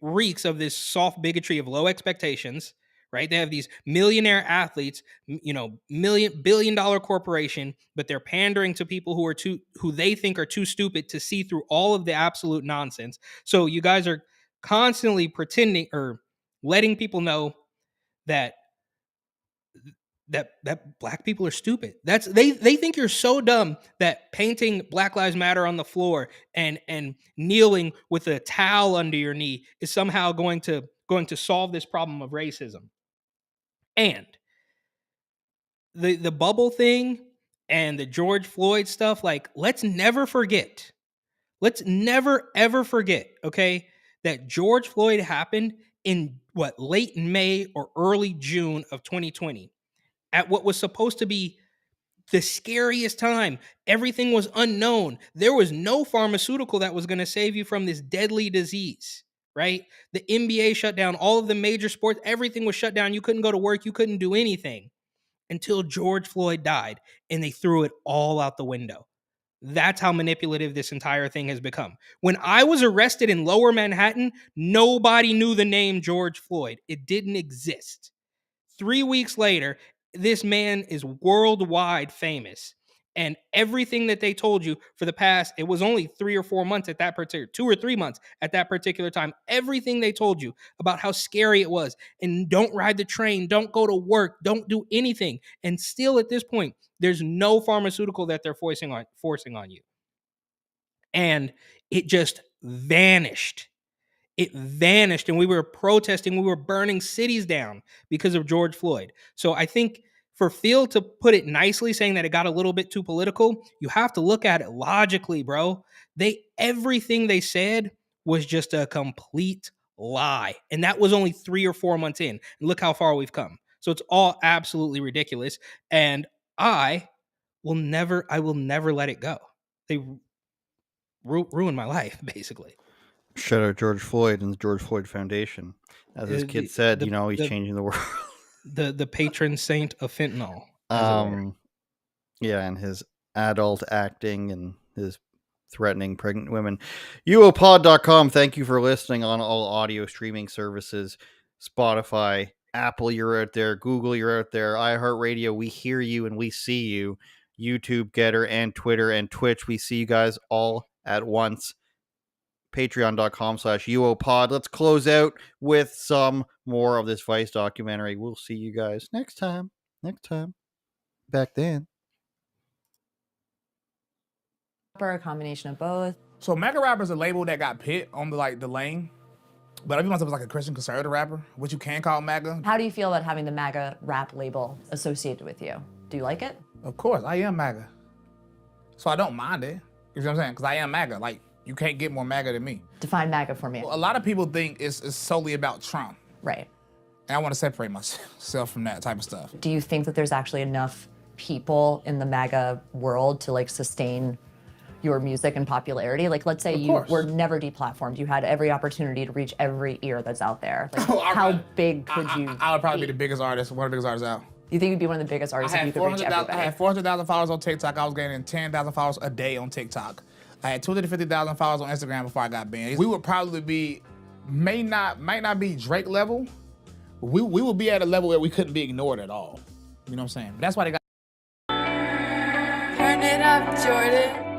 S6: reeks of this soft bigotry of low expectations. Right? They have these millionaire athletes, billion-dollar corporation, but they're pandering to people who they think are too stupid to see through all of the absolute nonsense. So you guys are constantly pretending or letting people know that black people are stupid. They think you're so dumb that painting Black Lives Matter on the floor and kneeling with a towel under your knee is somehow going to solve this problem of racism. And the bubble thing and the George Floyd stuff, like, let's never ever forget, okay, that George Floyd happened in late May or early June of 2020 at what was supposed to be the scariest time. Everything was unknown. There was no pharmaceutical that was going to save you from this deadly disease. Right? The NBA shut down, all of the major sports, everything was shut down. You couldn't go to work. You couldn't do anything until George Floyd died, and they threw it all out the window. That's how manipulative this entire thing has become. When I was arrested in Lower Manhattan, nobody knew the name George Floyd. It didn't exist. 3 weeks later, this man is worldwide famous. And everything that they told you for the past, it was only 3 or 4 months at that particular, 2 or 3 months at that particular time. Everything they told you about how scary it was, and don't ride the train, don't go to work, don't do anything. And still at this point, there's no pharmaceutical that they're forcing on you. And it just vanished. It vanished, and we were protesting. We were burning cities down because of George Floyd. So I think for Phil to put it nicely, saying that it got a little bit too political, you have to look at it logically, bro. Everything they said was just a complete lie. And that was only 3 or 4 months in. And look how far we've come. So it's all absolutely ridiculous. And I will never let it go. They ruined my life, basically.
S5: Shout out George Floyd and the George Floyd Foundation. As his kid said, he's changing the world.
S6: The patron saint of fentanyl. As it were.
S5: Yeah, and his adult acting and his threatening pregnant women. UOPod.com. Thank you for listening on all audio streaming services. Spotify, Apple, you're out there. Google, you're out there. iHeartRadio, we hear you and we see you. YouTube, Getter, and Twitter and Twitch, we see you guys all at once. Patreon.com/UOPod. Let's close out with some more of this Vice documentary. We'll see you guys next time. Back then.
S7: Or a combination of both.
S4: So mega rapper is a label that got pit on the lane, but everyone's like a Christian conservative rapper, which you can call MAGA.
S7: How do you feel about having the MAGA rap label associated with you? Do you like it?
S4: Of course, I am MAGA, so I don't mind it. You know what I'm saying? Because I am MAGA. Like, you can't get more MAGA than me.
S7: Define MAGA for me.
S4: Well, a lot of people think it's solely about Trump.
S7: Right.
S4: And I want to separate myself from that type of stuff.
S7: Do you think that there's actually enough people in the MAGA world to sustain your music and popularity? Like, let's say you were never deplatformed. You had every opportunity to reach every ear that's out there. Like, how big could you
S4: I would probably be the biggest artist, one of the biggest artists out.
S7: You think you'd be one of the biggest artists if you could reach everybody?
S4: I had 400,000 followers on TikTok. I was gaining 10,000 followers a day on TikTok. I had 250,000 followers on Instagram before I got banned. We would probably be, might not be Drake level. We would be at a level where we couldn't be ignored at all. You know what I'm saying? That's why they got.
S14: Turn it up, Jordan.